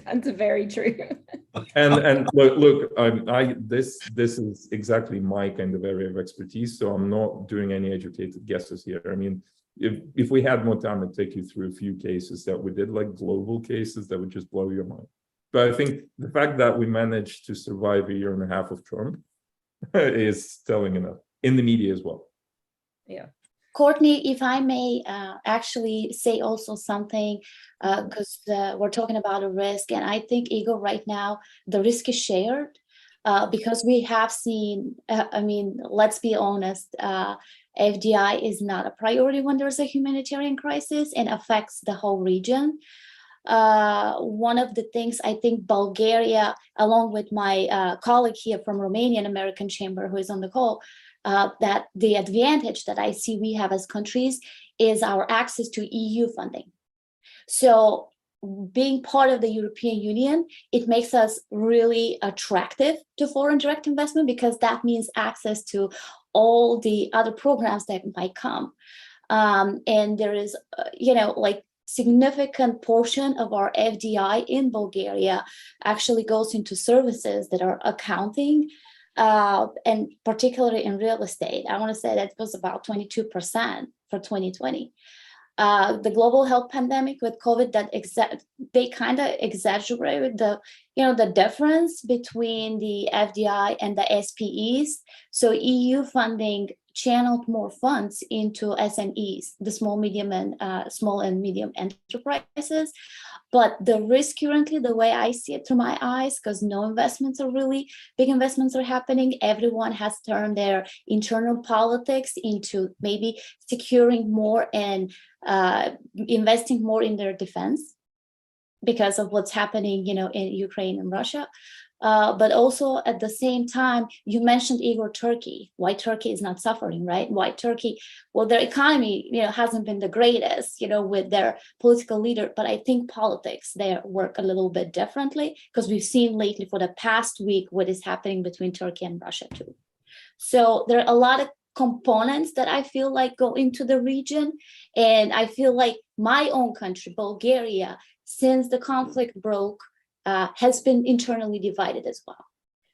S4: That's very true.
S3: And look, this is exactly my kind of area of expertise. So I'm not doing any educated guesses here. I mean, if we had more time, I'd take you through a few cases that we did, like global cases that would just blow your mind. But I think the fact that we managed to survive a year and a half of Trump is telling enough in the media as well.
S4: Yeah.
S2: Courtney, if I may actually say also something, because we're talking about a risk, and I think, Igor, right now, the risk is shared because we have seen, let's be honest, FDI is not a priority when there's a humanitarian crisis and affects the whole region. One of the things I think Bulgaria, along with my colleague here from Romanian-American Chamber, who is on the call, that the advantage that I see we have as countries is our access to EU funding. So being part of the European Union, it makes us really attractive to foreign direct investment because that means access to all the other programs that might come. And there is, significant portion of our FDI in Bulgaria actually goes into services that are accounting, and particularly in real estate. I want to say that was about 22% for 2020. The global health pandemic with COVID, they kind of exaggerated the difference between the FDI and the SPEs. So EU funding channeled more funds into SMEs, the small and medium enterprises. But the risk currently, the way I see it through my eyes, because no big investments are happening. Everyone has turned their internal politics into maybe securing more and investing more in their defense because of what's happening, in Ukraine and Russia. But also at the same time, you mentioned, Igor, Turkey. Why Turkey is not suffering, right? Why Turkey? Well, their economy, hasn't been the greatest, with their political leader. But I think politics there work a little bit differently because we've seen lately for the past week what is happening between Turkey and Russia too. So there are a lot of components that I feel like go into the region, and I feel like my own country, Bulgaria, since the conflict broke, has been internally divided as well.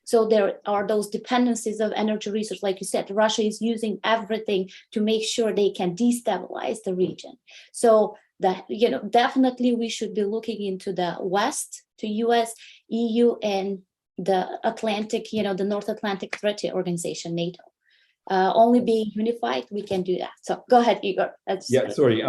S2: So there are those dependencies of energy resources. Like you said, Russia is using everything to make sure they can destabilize the region. So that, definitely we should be looking into the West, to US, EU, and the Atlantic, the North Atlantic Treaty Organization, NATO. Only being unified, we can do that. So go ahead, Igor.
S3: Sorry.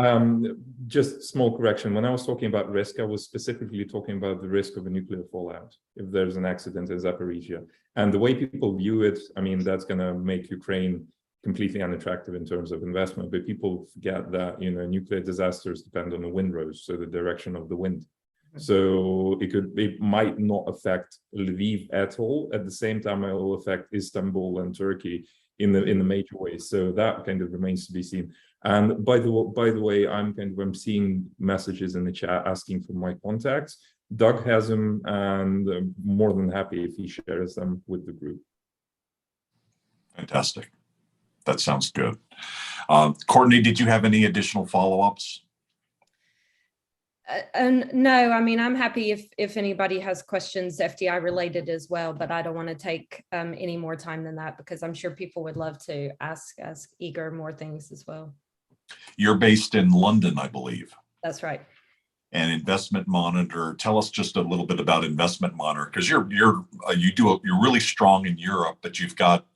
S3: Just small correction. When I was talking about risk, I was specifically talking about the risk of a nuclear fallout if there's an accident in Zaporizhia. And the way people view it, that's going to make Ukraine completely unattractive in terms of investment. But people forget that nuclear disasters depend on the windrows, so the direction of the wind. So it might not affect Lviv at all. At the same time, it will affect Istanbul and Turkey in the major ways. So that kind of remains to be seen. And by the way, I'm seeing messages in the chat asking for my contacts. Doug has them, and I'm more than happy if he shares them with the group.
S1: Fantastic. That sounds good. Courtney, did you have any additional follow-ups?
S4: No, I'm happy if anybody has questions FDI related as well, but I don't want to take any more time than that because I'm sure people would love to ask Igor more things as well.
S1: You're based in London, I believe.
S4: That's right.
S1: And Investment Monitor. Tell us just a little bit about Investment Monitor, because you're really strong in Europe, but you've got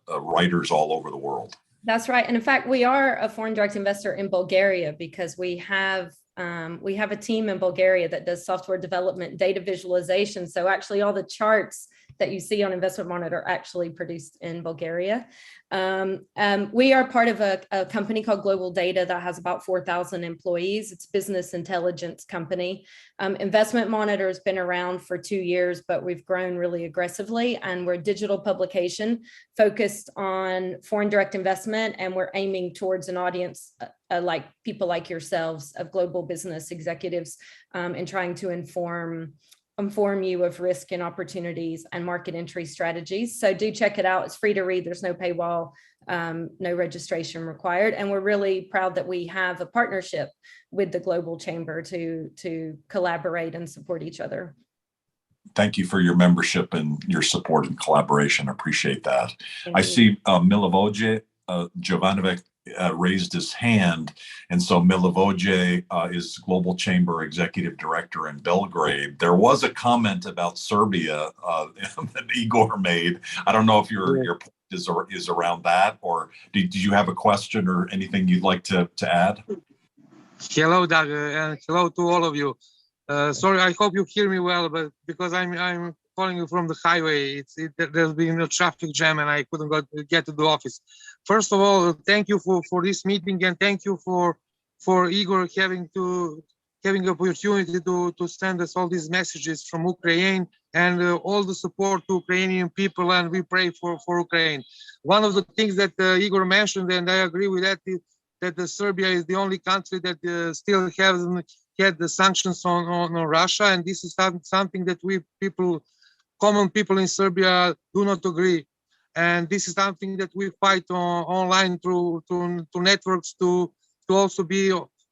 S1: writers all over the world.
S4: That's right. And in fact, we are a foreign direct investor in Bulgaria because we have a team in Bulgaria that does software development, data visualization. So actually all the charts that you see on Investment Monitor are actually produced in Bulgaria. We are part of a company called Global Data that has about 4,000 employees. It's a business intelligence company. Investment Monitor has been around for 2 years, but we've grown really aggressively, and we're a digital publication focused on foreign direct investment, and we're aiming towards an audience like people like yourselves of global business executives, and trying to inform you of risk and opportunities and market entry strategies. So do check it out. It's free to read. There's no paywall, no registration required. And we're really proud that we have a partnership with the Global Chamber to collaborate and support each other.
S1: Thank you for your membership and your support and collaboration. Appreciate that.
S4: Thank
S1: I
S4: you.
S1: see Milivoje, Jovanovic raised his hand. And so Milivoje is Global Chamber Executive Director in Belgrade. There was a comment about Serbia that Igor made. I don't know if your point is around that, or did you have a question or anything you'd like to add?
S5: Hello, Doug, and hello to all of you. Sorry, I hope you hear me well, but because I'm calling you from the highway, there's been a traffic jam and I couldn't get to the office. First of all, thank you for this meeting, and thank you for Igor having the opportunity to send us all these messages from Ukraine and all the support to Ukrainian people, and we pray for Ukraine. One of the things that Igor mentioned, and I agree with that, is that Serbia is the only country that still hasn't had the sanctions on Russia, and this is something that common people in Serbia do not agree. And this is something that we fight online through networks to also be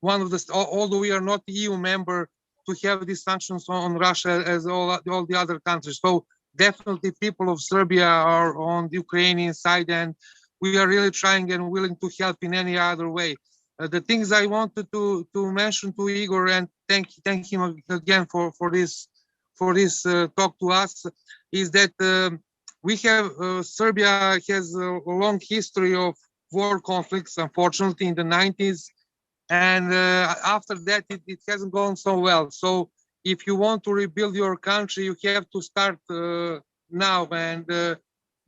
S5: one of the, although we are not EU member, to have these sanctions on Russia as all the other countries. So definitely people of Serbia are on the Ukrainian side, and we are really trying and willing to help in any other way. The things I wanted to mention to Igor, and thank him again for this talk to us, is that we have Serbia has a long history of war conflicts, unfortunately, in the 90s, and after that it hasn't gone so well. So if you want to rebuild your country, you have to start now, and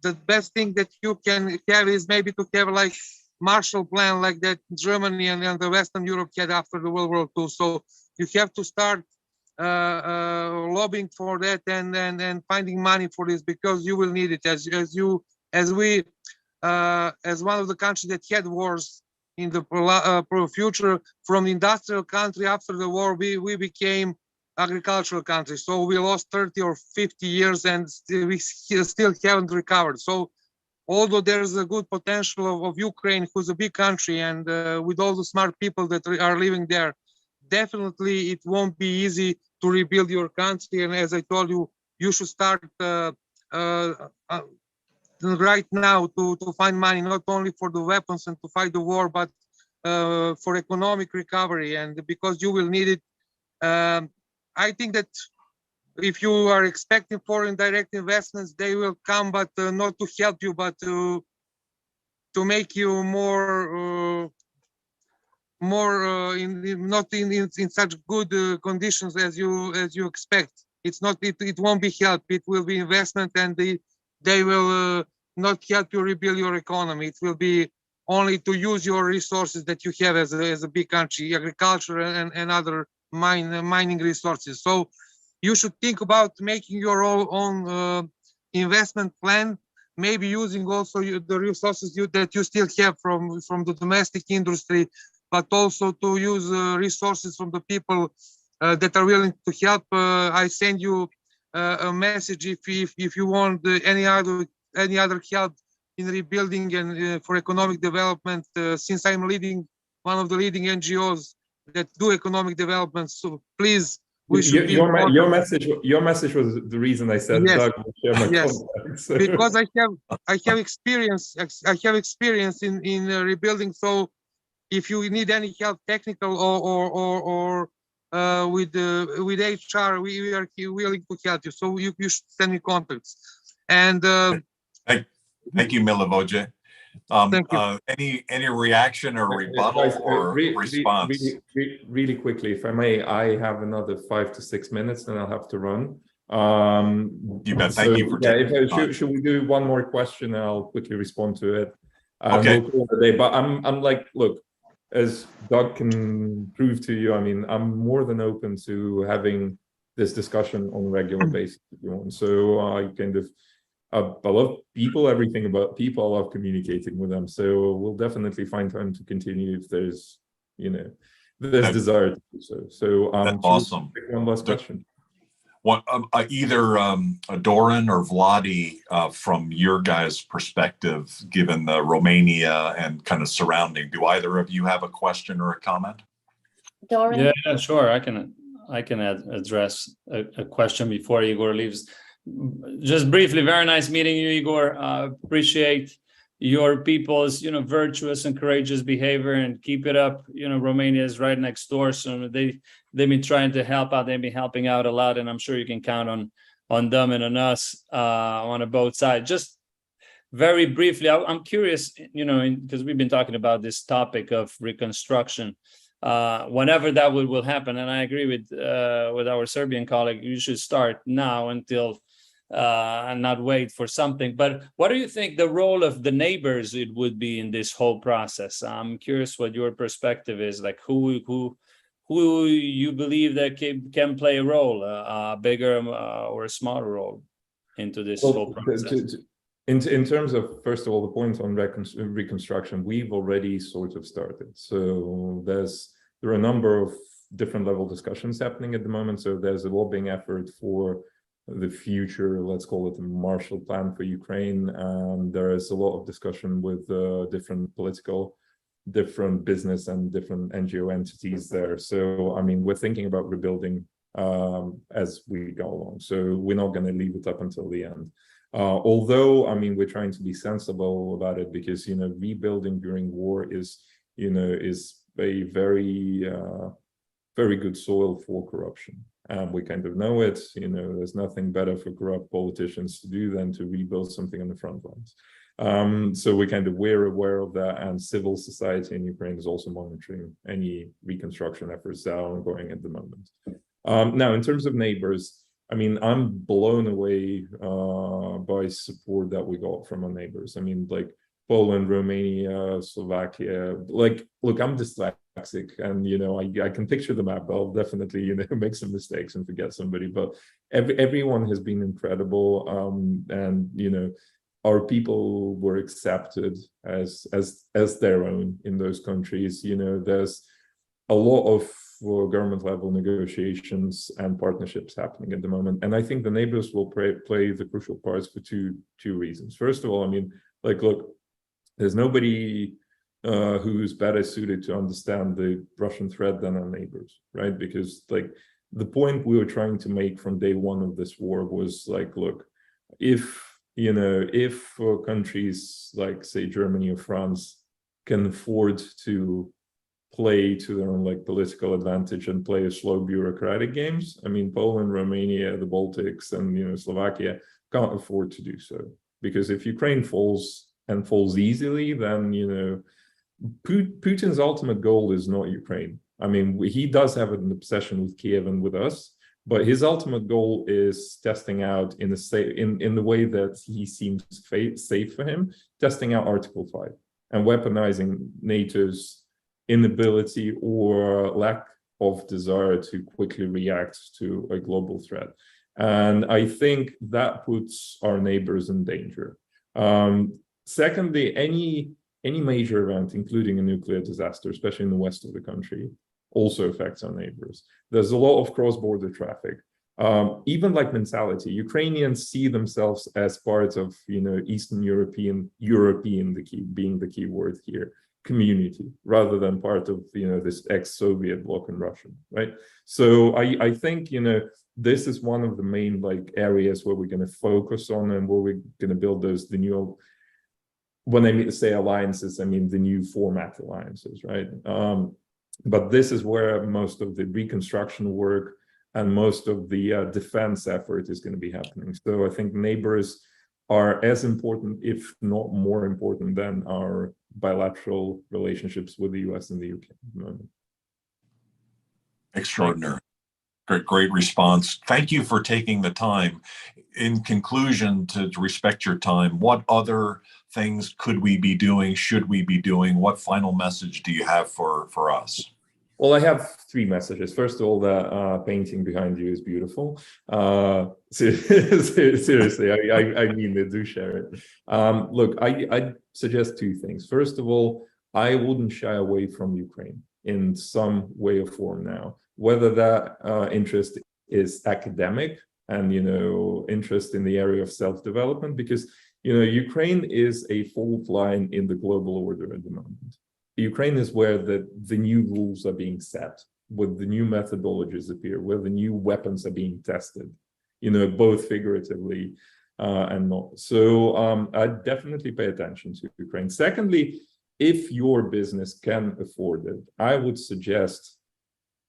S5: the best thing that you can have is maybe to have like Marshall Plan like that Germany and the Western Europe had after the World War II. So you have to start lobbying for that and finding money for this, because you will need it as one of the countries that had wars in the future. From the industrial country after the war, we became agricultural country. So we lost 30 or 50 years and we still haven't recovered. So although there's a good potential of Ukraine, who's a big country, and with all the smart people that are living there, definitely it won't be easy to rebuild your country. And as I told you, you should start right now to find money, not only for the weapons and to fight the war, but for economic recovery, and because you will need it. I think that if you are expecting foreign direct investments, they will come, but not to help you, but to make you not in such good conditions as you expect. It won't be help. It will be investment, and they will not help you rebuild your economy. It will be only to use your resources that you have as a big country, agriculture and other mining resources. So you should think about making your own investment plan, maybe using also the resources that you still have from the domestic industry, but also to use resources from the people that are willing to help. I send you a message if you want any other help in rebuilding and for economic development, since I'm leading one of the leading NGOs that do economic development. So please, we should
S3: your message was the reason I said,
S5: yes,
S3: Doug will share my contacts.
S5: Because I have experience in rebuilding. So if you need any help, technical or with HR, we are willing to help you. So you should send me contacts. And
S1: thank you, Milivoje. Any reaction or rebuttal or response?
S3: Really quickly, if I may, I have another 5 to 6 minutes and I'll have to run.
S1: You bet. Thank you for taking the time.
S3: Should we do one more question? I'll quickly respond to it.
S1: Okay.
S3: We'll call it a day. But I'm like, look, as Doug can prove to you, I mean, I'm more than open to having this discussion on a regular basis if you want. So I kind of, I love people, everything about people. I love communicating with them. So we'll definitely find time to continue if there's, there's desire to do so. So
S1: that's awesome.
S3: One last question.
S1: What either Dorin or Vladi, from your guys' perspective, given the Romania and kind of surrounding, do either of you have a question or a comment?
S2: Dorin?
S6: Yeah, sure. I can address a question before Igor leaves. Just briefly, very nice meeting you, Igor. Appreciate your people's, virtuous and courageous behavior, and keep it up. Romania is right next door, so they've been trying to help out. They've been helping out a lot, and I'm sure you can count on them and on us on both sides. Just very briefly, I'm curious, because we've been talking about this topic of reconstruction. Whenever that will happen, and I agree with our Serbian colleague, you should start now until and not wait for something. But what do you think the role of the neighbors it would be in this whole process? I'm curious what your perspective is, like who you believe that can play a role, a bigger or a smaller role into this whole process.
S3: In terms of, first of all, the point on reconstruction, we've already sort of started. So there are a number of different level discussions happening at the moment. So there's a lobbying effort for the future, let's call it a Marshall Plan for Ukraine. And there is a lot of discussion with different political, different business and different NGO entities there. So, I mean, we're thinking about rebuilding as we go along. So we're not going to leave it up until the end. Although, I mean, we're trying to be sensible about it because, rebuilding during war is a very, very good soil for corruption. We kind of know it, there's nothing better for corrupt politicians to do than to rebuild something on the front lines. So we're aware of that, and civil society in Ukraine is also monitoring any reconstruction efforts that are ongoing at the moment. Now, in terms of neighbors, I mean, I'm blown away by support that we got from our neighbors. I mean, like Poland, Romania, Slovakia. Like, look, I'm dyslexic, and I can picture the map. I'll definitely make some mistakes and forget somebody. But everyone has been incredible, and our people were accepted as their own in those countries. There's a lot of government level negotiations and partnerships happening at the moment, and I think the neighbors will play the crucial parts for two reasons. First of all, I mean, like, look, there's nobody who's better suited to understand the Russian threat than our neighbors, right? Because like the point we were trying to make from day one of this war was like, look, if countries like, say, Germany or France can afford to play to their own like political advantage and play a slow bureaucratic games, I mean, Poland, Romania, the Baltics, and Slovakia can't afford to do so. Because if Ukraine falls easily, then Putin's ultimate goal is not Ukraine. I mean, he does have an obsession with Kiev and with us, but his ultimate goal is testing out in the way that he seems safe for him, testing out Article 5 and weaponizing NATO's inability or lack of desire to quickly react to a global threat. And I think that puts our neighbors in danger. Secondly, any major event, including a nuclear disaster, especially in the west of the country, also affects our neighbors. There's a lot of cross-border traffic. Even like mentality, Ukrainians see themselves as part of, Eastern European being the key word here, community, rather than part of, this ex-Soviet bloc in Russia, right? So I think, this is one of the main like areas where we're going to focus on and where we're going to build the new, when I say alliances, I mean the new format alliances, right? But this is where most of the reconstruction work and most of the defense effort is going to be happening. So I think neighbors are as important, if not more important, than our bilateral relationships with the US and the UK at the moment.
S1: Extraordinary. Great response. Thank you for taking the time. In conclusion, to respect your time, what other things could we be doing? Should we be doing? What final message do you have for us?
S3: Well, I have three messages. First of all, the painting behind you is beautiful. Seriously, I mean, they do share it. Look, I suggest two things. First of all, I wouldn't shy away from Ukraine in some way or form now, whether that interest is academic and, interest in the area of self-development, because, Ukraine is a fault line in the global order at the moment. Ukraine is where the new rules are being set, where the new methodologies appear, where the new weapons are being tested, both figuratively and not. So I definitely pay attention to Ukraine. Secondly, if your business can afford it, I would suggest,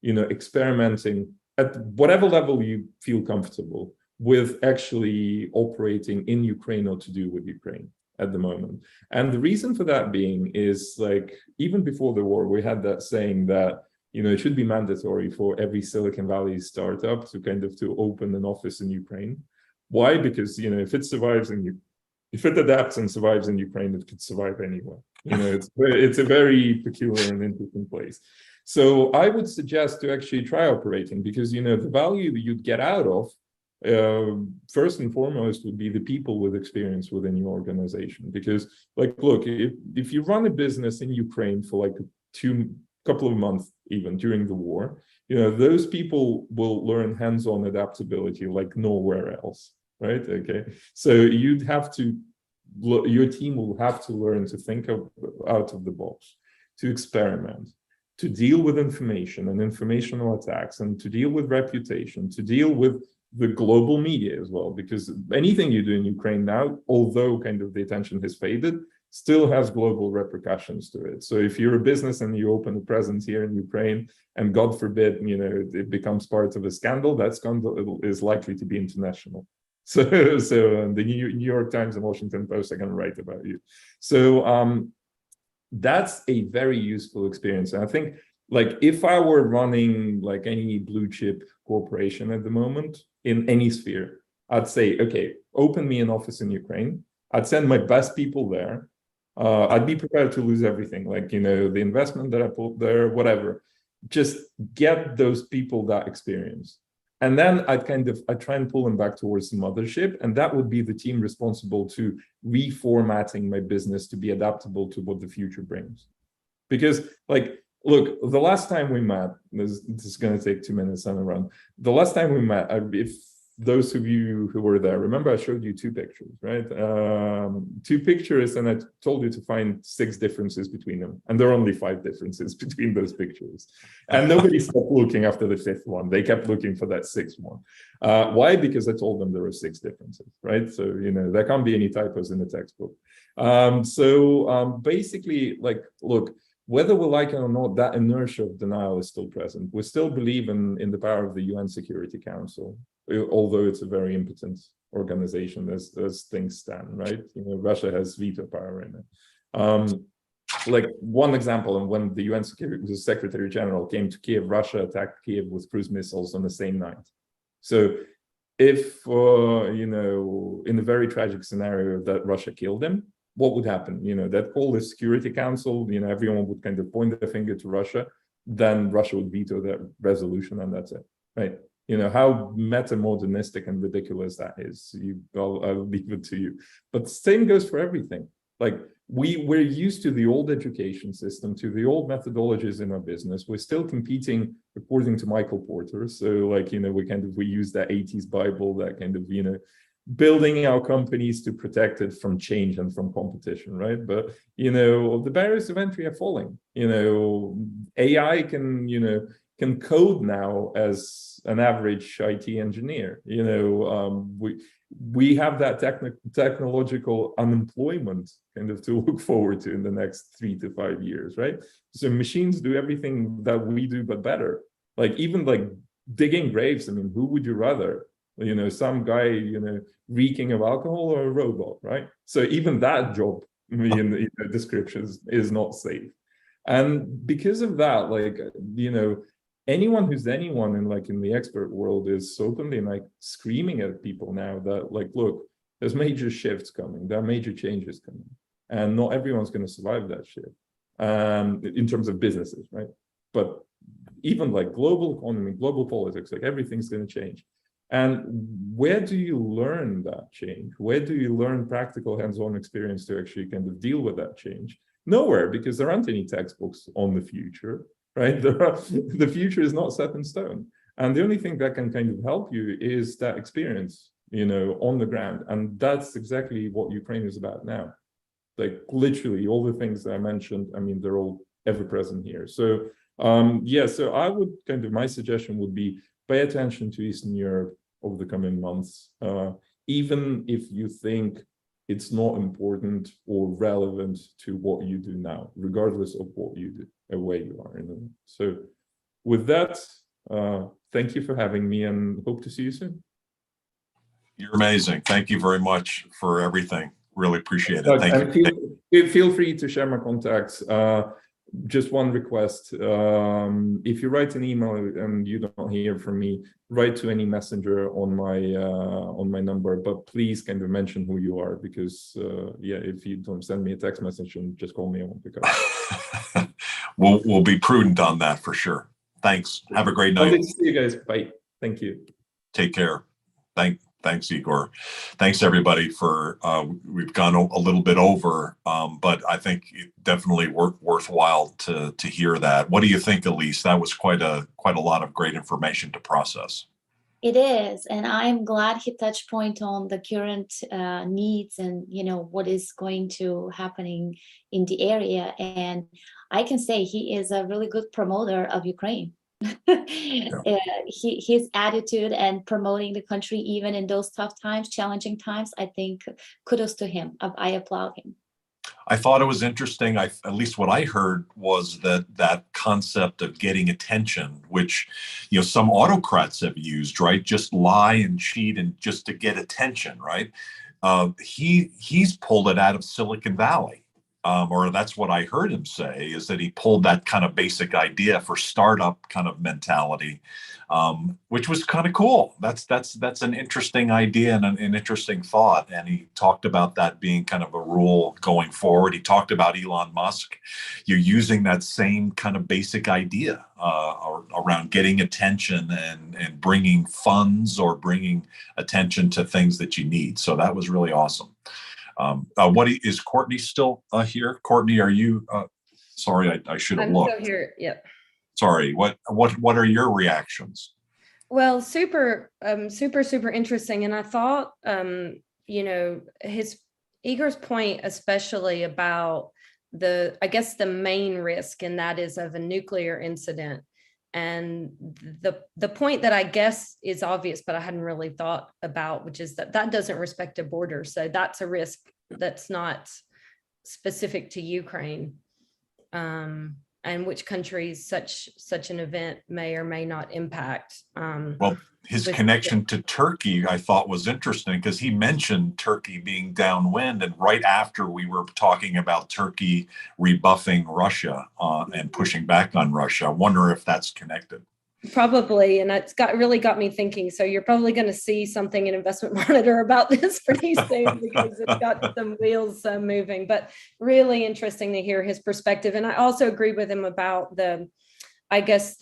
S3: experimenting at whatever level you feel comfortable with actually operating in Ukraine or to do with Ukraine at the moment. And the reason for that being is, like, even before the war, we had that saying that, it should be mandatory for every Silicon Valley startup to open an office in Ukraine. Why? Because, if it survives if it adapts and survives in Ukraine, it could survive anywhere. It's a very peculiar and interesting place. So I would suggest to actually try operating, because, the value that you'd get out of, first and foremost, would be the people with experience within your organization. Because, like, look, if you run a business in Ukraine for like couple of months, even during the war, those people will learn hands-on adaptability like nowhere else, right? Okay, so your team will have to learn to think out of the box, to experiment, to deal with information and informational attacks, and to deal with reputation, to deal with the global media as well, because anything you do in Ukraine now, although the attention has faded, still has global repercussions to it. So if you're a business and you open a presence here in Ukraine, and God forbid, it becomes part of a scandal, that scandal is likely to be international. So the New York Times and Washington Post are going to write about you. So that's a very useful experience. And I think, like, if I were running like any blue chip corporation at the moment in any sphere, I'd say, okay, open me an office in Ukraine. I'd send my best people there. I'd be prepared to lose everything, like, the investment that I put there, whatever. Just get those people that experience. And then I'd try and pull them back towards the mothership. And that would be the team responsible to reformatting my business to be adaptable to what the future brings. Because, like, look, the last time we met, this is going to take 2 minutes on a run. The last time we met, if those of you who were there, remember I showed you two pictures, right? Two pictures, and I told you to find 6 differences between them. And there are only 5 differences between those pictures. And nobody stopped looking after the 5th one. They kept looking for that 6th one. Why? Because I told them there were 6 differences, right? So, there can't be any typos in the textbook. Basically, like, look, whether we like it or not, that inertia of denial is still present. We still believe in the power of the UN Security Council, although it's a very impotent organization as things stand, right? Russia has veto power in it. Like, one example, and when the UN Secretary General came to Kiev, Russia attacked Kiev with cruise missiles on the same night. So if, in a very tragic scenario that Russia killed him, what would happen? That call the Security Council, everyone would point their finger to Russia, then Russia would veto that resolution, and that's it, right? How meta-modernistic and ridiculous that is. I'll leave it to you. But the same goes for everything. Like, we're used to the old education system, to the old methodologies in our business. We're still competing according to Michael Porter. So, like, we use that 80s Bible, that building our companies to protect it from change and from competition, right? But, the barriers of entry are falling. AI can code now as an average IT engineer. We have that technological unemployment to look forward to in the next 3 to 5 years, right? So machines do everything that we do, but better. Like, even like digging graves. I mean, who would you rather? Some guy, reeking of alcohol, or a robot, right? So even that job in the descriptions is not safe. And because of that, like, anyone who's anyone in the expert world is openly like screaming at people now that like, look, there's major shifts coming, there are major changes coming, and not everyone's going to survive that shift in terms of businesses, right? But even like global economy, global politics, like everything's going to change. And where do you learn that change? Where do you learn practical hands-on experience to actually kind of deal with that change? Nowhere, because there aren't any textbooks on the future, right? The future is not set in stone. And the only thing that can kind of help you is that experience, on the ground. And that's exactly what Ukraine is about now. Like literally all the things that I mentioned, I mean, they're all ever present here. So so I would my suggestion would be pay attention to Eastern Europe over the coming months, even if you think it's not important or relevant to what you do now, regardless of what you do and where you are. So with that, thank you for having me and hope to see you soon.
S1: You're amazing. Thank you very much for everything. Really appreciate it. Thank you.
S3: Feel free to share my contacts. Just one request. If you write an email and you don't hear from me, write to any messenger on my number, but please kind of mention who you are, because if you don't send me a text message and just call me, I won't pick up.
S1: We'll be prudent on that for sure. Thanks. Have a great night.
S3: See you guys. Bye. Thank you.
S1: Take care. Thanks, Igor. Thanks, everybody, for we've gone a little bit over, but I think it definitely worthwhile to hear that. What do you think, Eliz? That was quite a lot of great information to process.
S2: It is, and I'm glad he touched point on the current needs and what is going to happening in the area. And I can say he is a really good promoter of Ukraine. His attitude and promoting the country even in those tough times, challenging times, I think kudos to him. I applaud him.
S1: I thought it was interesting. At least what I heard was that concept of getting attention, which some autocrats have used, right? Just lie and cheat and just to get attention, right? He's pulled it out of Silicon Valley. Or that's what I heard him say, is that he pulled that kind of basic idea for startup kind of mentality, which was kind of cool. That's an interesting idea and an interesting thought. And he talked about that being kind of a rule going forward. He talked about Elon Musk. You're using that same kind of basic idea around getting attention and bringing funds or bringing attention to things that you need. So that was really awesome. Is Courtney still here? Courtney, are you? Sorry, I should have looked.
S4: I'm still here. Yep.
S1: Sorry. What are your reactions?
S4: Well, super interesting. And I thought, Igor's point, especially about the main risk, and that is of a nuclear incident. And the point that I guess is obvious, but I hadn't really thought about, which is that doesn't respect a border. So that's a risk that's not specific to Ukraine, and which countries such an event may or may not impact.
S1: Well, his connection to Turkey, I thought, was interesting, because he mentioned Turkey being downwind, and right after we were talking about Turkey rebuffing Russia and pushing back on Russia. I wonder if that's connected.
S4: Probably, and it's really got me thinking. So you're probably going to see something in Investment Monitor about this pretty soon, because it's got some wheels moving. But really interesting to hear his perspective, and I also agree with him about the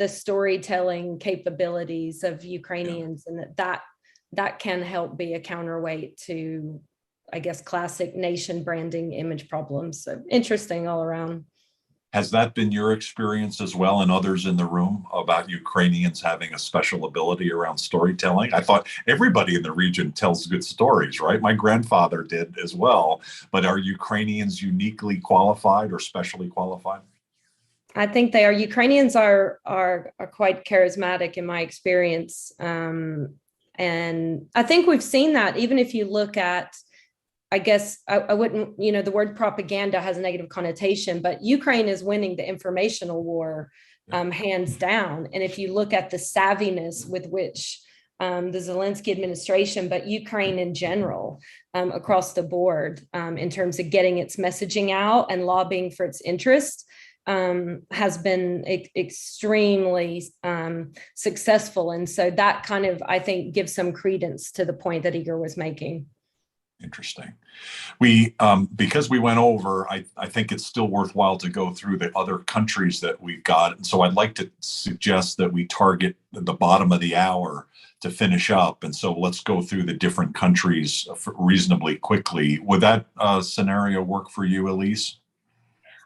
S4: storytelling capabilities of Ukrainians, and that can help be a counterweight to, classic nation branding image problems. So interesting all around.
S1: Has that been your experience as well, and others in the room, about Ukrainians having a special ability around storytelling? I thought everybody in the region tells good stories, right? My grandfather did as well. But are Ukrainians uniquely qualified or specially qualified?
S4: I think they are. Ukrainians are quite charismatic in my experience. And I think we've seen that, even if you look at, I wouldn't, the word propaganda has a negative connotation, but Ukraine is winning the informational war, hands down. And if you look at the savviness with which the Zelenskyy administration, but Ukraine in general, across the board, in terms of getting its messaging out and lobbying for its interests, has been extremely successful. And so that kind of, I think, gives some credence to the point that Igor was making.
S1: Interesting. We, because we went over, I think it's still worthwhile to go through the other countries that we've got. And so I'd like to suggest that we target the bottom of the hour to finish up. And so let's go through the different countries reasonably quickly. Would that scenario work for you, Eliz?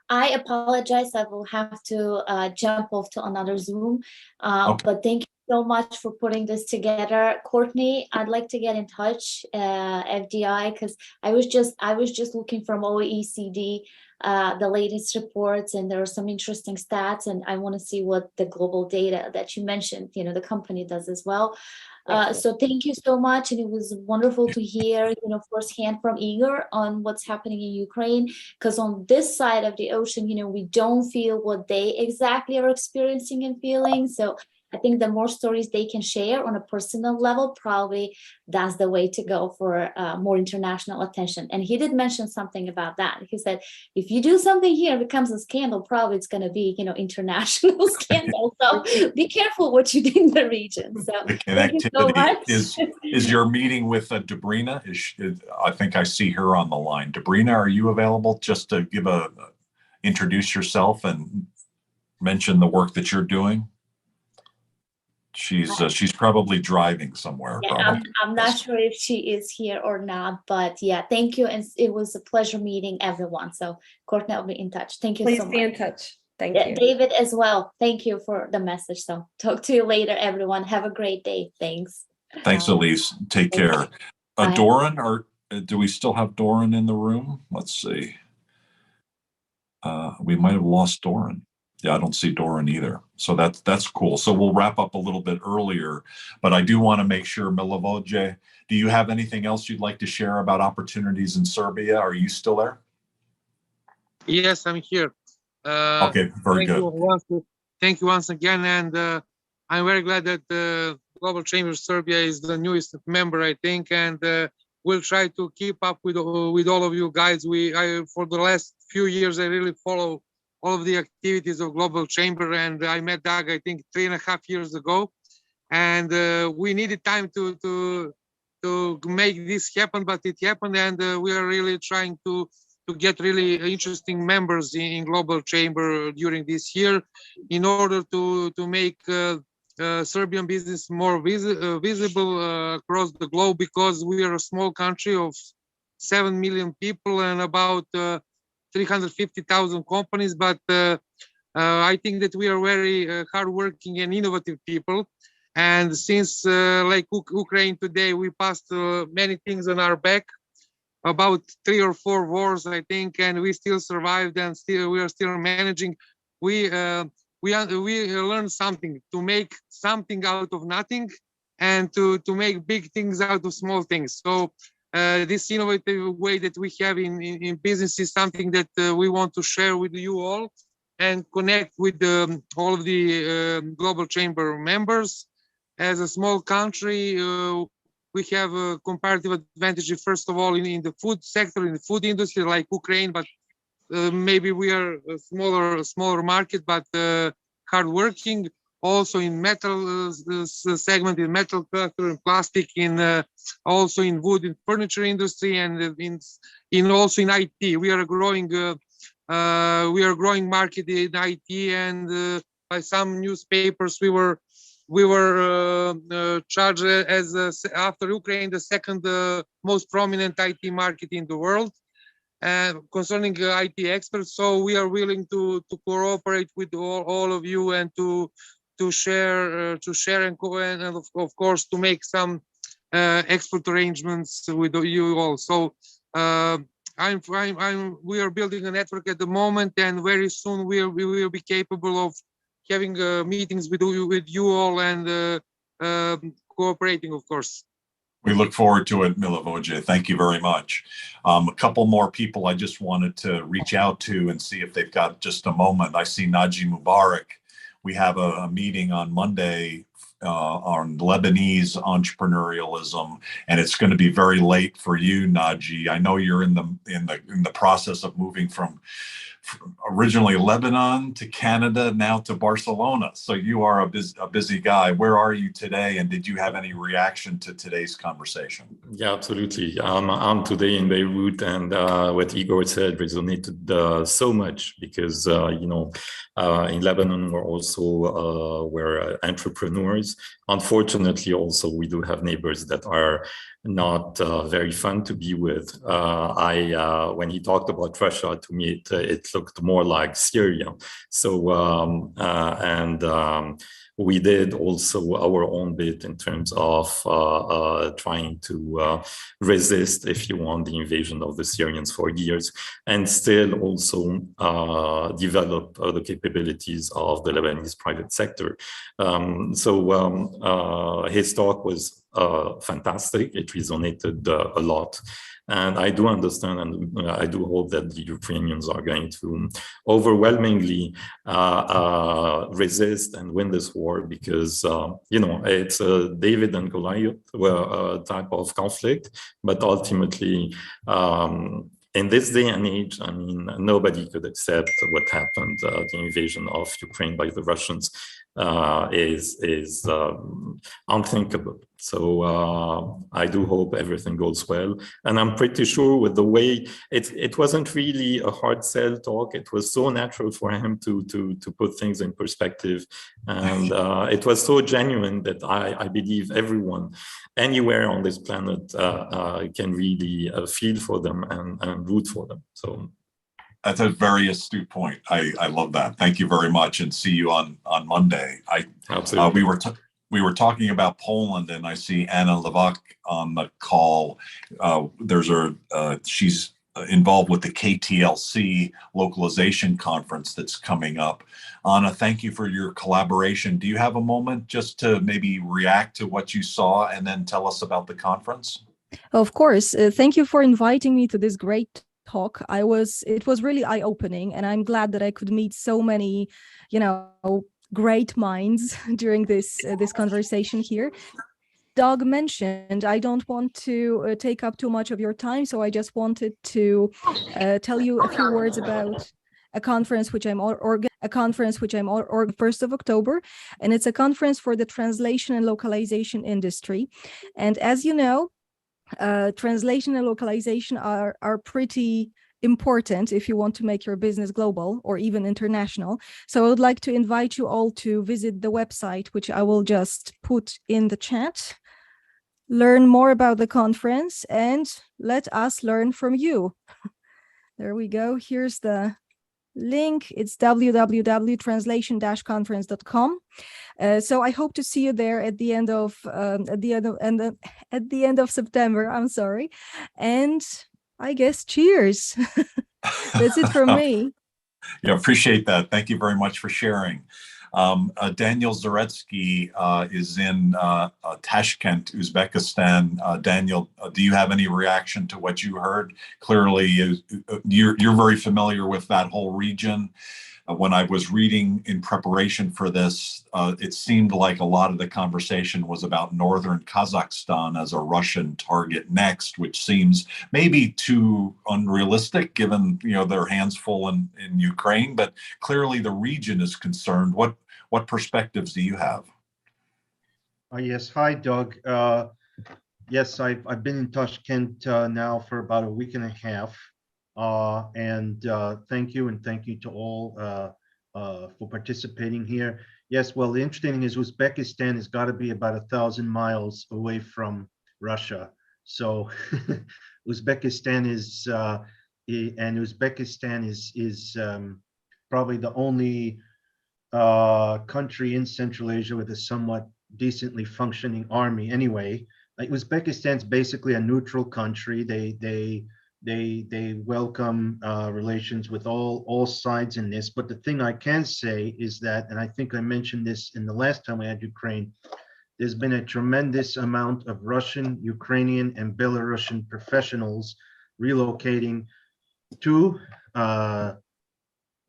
S2: I apologize. I will have to jump off to another Zoom.
S1: Okay.
S2: But thank you so much for putting this together. Courtney, I'd like to get in touch, FDI, because I was just looking from OECD, the latest reports, and there are some interesting stats, and I want to see what the global data that you mentioned, the company does as well. So thank you so much, and it was wonderful to hear, firsthand from Igor on what's happening in Ukraine, because on this side of the ocean, we don't feel what they exactly are experiencing and feeling. So I think the more stories they can share on a personal level, probably that's the way to go for more international attention. And he did mention something about that. He said, if you do something here, it becomes a scandal, probably it's going to be, international scandal. So be careful what you do in the region. So
S1: the
S2: thank you so much.
S1: is your meeting with Dobrina? I think I see her on the line. Dobrina, are you available just to introduce yourself and mention the work that you're doing? She's probably driving somewhere.
S2: Yeah, I'm not sure if she is here or not, but yeah, thank you. And it was a pleasure meeting everyone. So Courtney will be in touch. Thank you so much.
S4: Please be in touch. Thank you.
S2: David as well. Thank you for the message. So talk to you later, everyone. Have a great day. Thanks.
S1: Thanks, Eliz. Take care. Dorin, or do we still have Dorin in the room? Let's see. We might have lost Dorin. Yeah, I don't see Dorin either. So that's cool. So we'll wrap up a little bit earlier, but I do want to make sure, Milivoje, do you have anything else you'd like to share about opportunities in Serbia? Are you still there?
S5: Yes, I'm here.
S1: Okay, very good.
S5: Thank you once again. And I'm very glad that Global Chamber of Serbia is the newest member, I think, and we'll try to keep up with all of you guys. For the last few years, I really follow all of the activities of Global Chamber, and I met Doug, I think, 3.5 years ago, and we needed time to make this happen, but it happened, and we are really trying to get really interesting members in Global Chamber during this year in order to make Serbian business more visible across the globe, because we are a small country of 7 million people and about 350,000 companies, but I think that we are very hardworking and innovative people. And since like Ukraine today, we passed many things on our back, about 3 or 4 wars, I think, and we still survived, and we are still managing. We learned something, to make something out of nothing, and to make big things out of small things. So this innovative way that we have in business is something that we want to share with you all and connect with all of the Global Chamber members. As a small country, we have a comparative advantage, first of all, in the food sector, in the food industry, like Ukraine, but maybe we are a smaller market, but hardworking. Also in metal segment, in metal cluster, in plastic, also in wood and furniture industry, and also in IT. We are a growing market in IT, and by some newspapers we were charged as after Ukraine the second most prominent IT market in the world concerning IT experts. So we are willing to cooperate with all of you and to share and of course to make some export arrangements with you all. So we are building a network at the moment, and very soon we will be capable of having meetings with you all and cooperating, of course.
S1: We look forward to it, Milivoje. Thank you very much. A couple more people I just wanted to reach out to and see if they've got just a moment. I see Naji Mubarak. We have a meeting on Monday on Lebanese entrepreneurialism, and it's going to be very late for you, Naji. I know you're in the process of moving from originally Lebanon to Canada, now to Barcelona. So you are a busy guy. Where are you today? And did you have any reaction to today's conversation?
S3: Yeah, absolutely. I'm today in Beirut, and what Igor said resonated so much because, in Lebanon, we're entrepreneurs. Unfortunately, also, we do have neighbors that are not very fun to be with. When he talked about Russia, to me, it looked more like Syria. So, we did also our own bit in terms of trying to resist, if you want, the invasion of the Syrians for years, and still also develop the capabilities of the Lebanese private sector. His talk was fantastic. It resonated a lot. And I do understand, and I do hope that the Ukrainians are going to overwhelmingly resist and win this war, because it's a David and Goliath type of conflict. But ultimately, in this day and age, I mean, nobody could accept what happened. The invasion of Ukraine by the Russians is unthinkable. So I do hope everything goes well. And I'm pretty sure with the way it wasn't really a hard sell talk. It was so natural for him to put things in perspective. And it was so genuine that I believe everyone anywhere on this planet can really feel for them and root for them. So
S1: that's a very astute point. I love that. Thank you very much, and see you on Monday.
S3: Absolutely.
S1: We were talking about Poland, and I see Anna Levak on the call. She's involved with the KTLC localization conference that's coming up. Anna, thank you for your collaboration. Do you have a moment just to maybe react to what you saw and then tell us about the conference?
S7: Of course. Thank you for inviting me to this great talk. It was really eye-opening, and I'm glad that I could meet so many, great minds during this conversation here. Doug mentioned, I don't want to take up too much of your time, so I just wanted to tell you a few words about a conference which I'm organizing 1st of October, and it's a conference for the translation and localization industry. And as you know, translation and localization are pretty important if you want to make your business global or even international. So I would like to invite you all to visit the website, which I will just put in the chat. Learn more about the conference and let us learn from you. There we go. Here's the link. It's www.translation-conference.com. So I hope to see you there at the end of September. I'm sorry, and I guess cheers. That's it from me.
S1: Yeah, appreciate that. Thank you very much for sharing. Daniel Zaretsky is in Tashkent, Uzbekistan. Daniel, do you have any reaction to what you heard? Clearly, you're very familiar with that whole region. When I was reading in preparation for this, it seemed like a lot of the conversation was about northern Kazakhstan as a Russian target next, which seems maybe too unrealistic given their hands full in Ukraine. But clearly, the region is concerned. What perspectives do you have?
S8: Yes, hi, Doug. Yes, I've been in Tashkent now for about a week and a half. Thank you to all for participating here. Yes, well, the interesting thing is Uzbekistan has got to be about 1,000 miles away from Russia. So Uzbekistan is probably the only country in Central Asia with a somewhat decently functioning army. Anyway, like Uzbekistan's basically a neutral country. They welcome relations with all sides in this. But the thing I can say is that, and I think I mentioned this in the last time we had Ukraine, there's been a tremendous amount of Russian, Ukrainian, and Belarusian professionals relocating to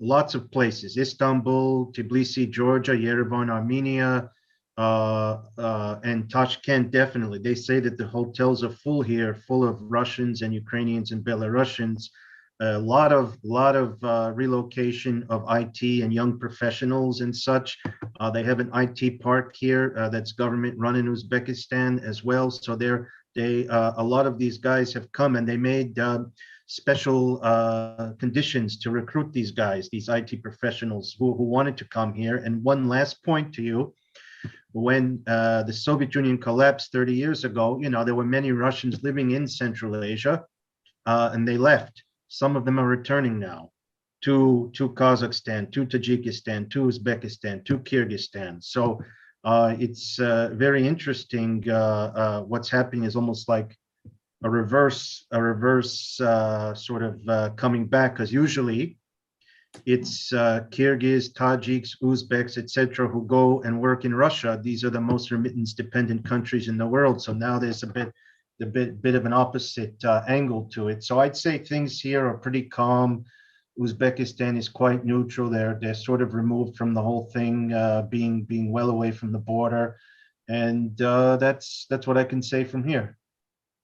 S8: lots of places: Istanbul, Tbilisi, Georgia, Yerevan, Armenia, and Tashkent. Definitely, they say that the hotels are full here, full of Russians and Ukrainians and Belarusians. a lot of relocation of IT and young professionals and such. They have an IT park here that's government run in Uzbekistan as well. So a lot of these guys have come, and they made special conditions to recruit these guys, these IT professionals who wanted to come here. And one last point to you. When the Soviet Union collapsed 30 years ago, there were many Russians living in Central Asia, and they left. Some of them are returning now to Kazakhstan, to Tajikistan, to Uzbekistan, to Kyrgyzstan. So it's very interesting. What's happening is almost like a reverse sort of coming back, because usually it's Kyrgyz, Tajiks, Uzbeks, etc., who go and work in Russia. These are the most remittance dependent countries in the world. So now there's a bit of an opposite angle to it. So I'd say things here are pretty calm. Uzbekistan is quite neutral. They're sort of removed from the whole thing, being well away from the border, and that's what I can say from here.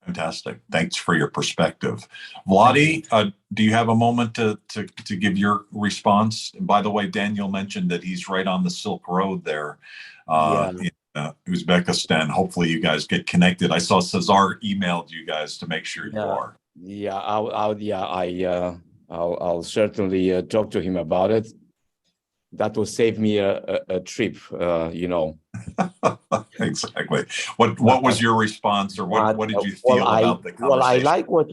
S1: Fantastic. Thanks for your perspective. Vladi, do you have a moment to give your response? And by the way, Daniel mentioned that he's right on the Silk Road there in Uzbekistan. Hopefully you guys get connected. I saw Cesar emailed you guys to make sure you are.
S9: Yeah, I'll certainly talk to him about it. That will save me a trip,
S1: Exactly. What was your response, or what did you feel about the conversation?
S9: Well, I like what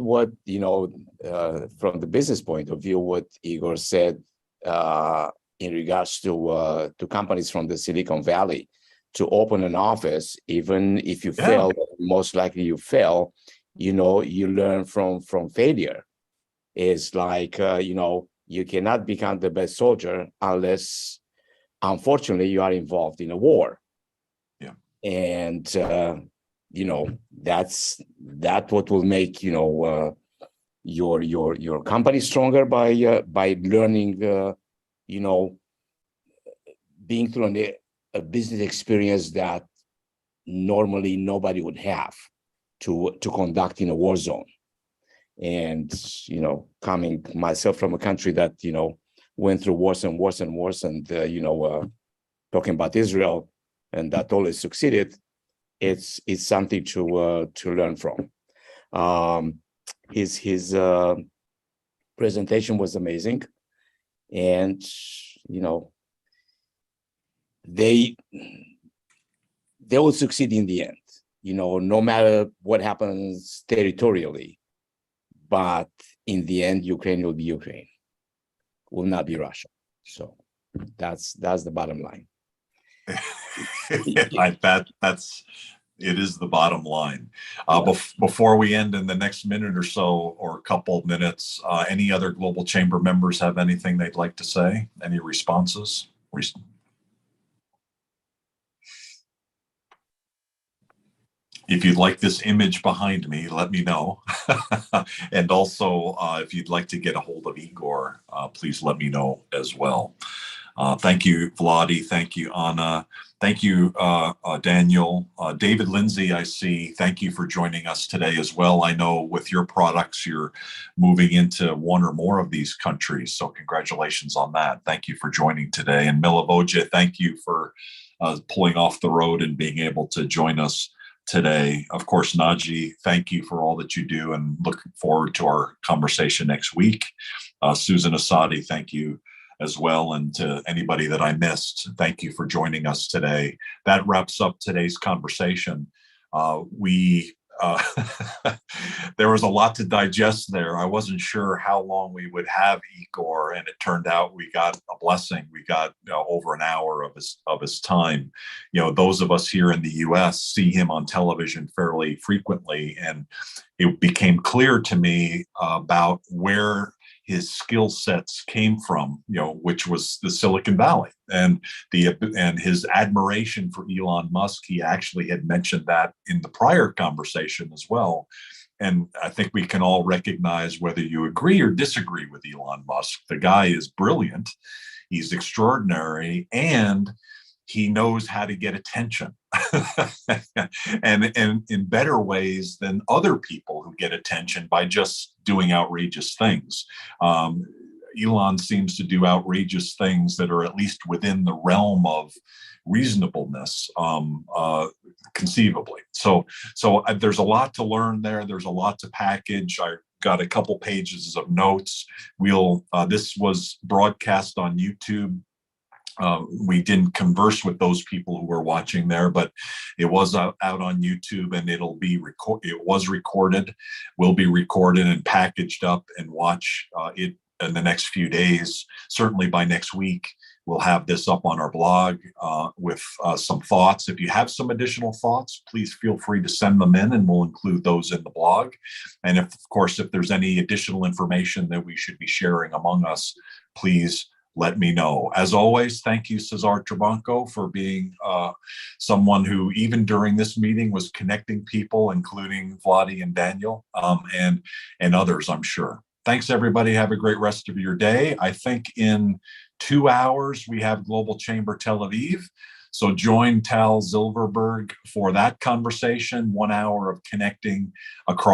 S9: from the business point of view, what Igor said in regards to companies from the Silicon Valley to open an office, even if you fail, most likely you fail. You learn from failure. It's like you cannot become the best soldier unless, unfortunately, you are involved in a war.
S1: Yeah.
S9: And that's what will make your company stronger by learning being through a business experience that normally nobody would have to conduct in a war zone. And coming myself from a country that went through wars and wars and wars, and talking about Israel, and that always succeeded, it's something to learn from. His presentation was amazing, and they will succeed in the end. No matter what happens territorially. But in the end, Ukraine will be Ukraine, will not be Russia. So that's the bottom line.
S1: It is the bottom line. Before we end in the next minute or so, or a couple of minutes, any other Global Chamber members have anything they'd like to say? Any responses? If you'd like this image behind me, let me know. And also, if you'd like to get a hold of Igor, please let me know as well. Thank you, Vladi. Thank you, Anna. Thank you, Daniel. David Lindsay, I see. Thank you for joining us today as well. I know with your products, you're moving into one or more of these countries. So congratulations on that. Thank you for joining today. And Milivoje, thank you for pulling off the road and being able to join us today. Of course, Naji, thank you for all that you do, and looking forward to our conversation next week. Susan Asadi, thank you as well. And to anybody that I missed, thank you for joining us today. That wraps up today's conversation. There was a lot to digest there. I wasn't sure how long we would have Igor, and it turned out we got a blessing. We got over an hour of his time. Those of us here in the US see him on television fairly frequently, and it became clear to me about where his skill sets came from, which was the Silicon Valley, and his admiration for Elon Musk. He actually had mentioned that in the prior conversation as well. And I think we can all recognize, whether you agree or disagree with Elon Musk, the guy is brilliant, he's extraordinary, and he knows how to get attention. and in better ways than other people who get attention by just doing outrageous things. Elon seems to do outrageous things that are at least within the realm of reasonableness, conceivably. So there's a lot to learn there. There's a lot to package. I got a couple pages of notes. This was broadcast on YouTube. We didn't converse with those people who were watching there, but it was out on YouTube, and it was recorded, will be recorded and packaged up, and watch it in the next few days. Certainly by next week, we'll have this up on our blog with some thoughts. If you have some additional thoughts, please feel free to send them in, and we'll include those in the blog. And of course, if there's any additional information that we should be sharing among us, please let me know. As always, thank you, Cesar Trabanco, for being someone who, even during this meeting, was connecting people, including Vladi and Daniel, and others, I'm sure. Thanks, everybody. Have a great rest of your day. I think in 2 hours, we have Global Chamber Tel Aviv. So join Tal Zilverberg for that conversation, 1 hour of connecting across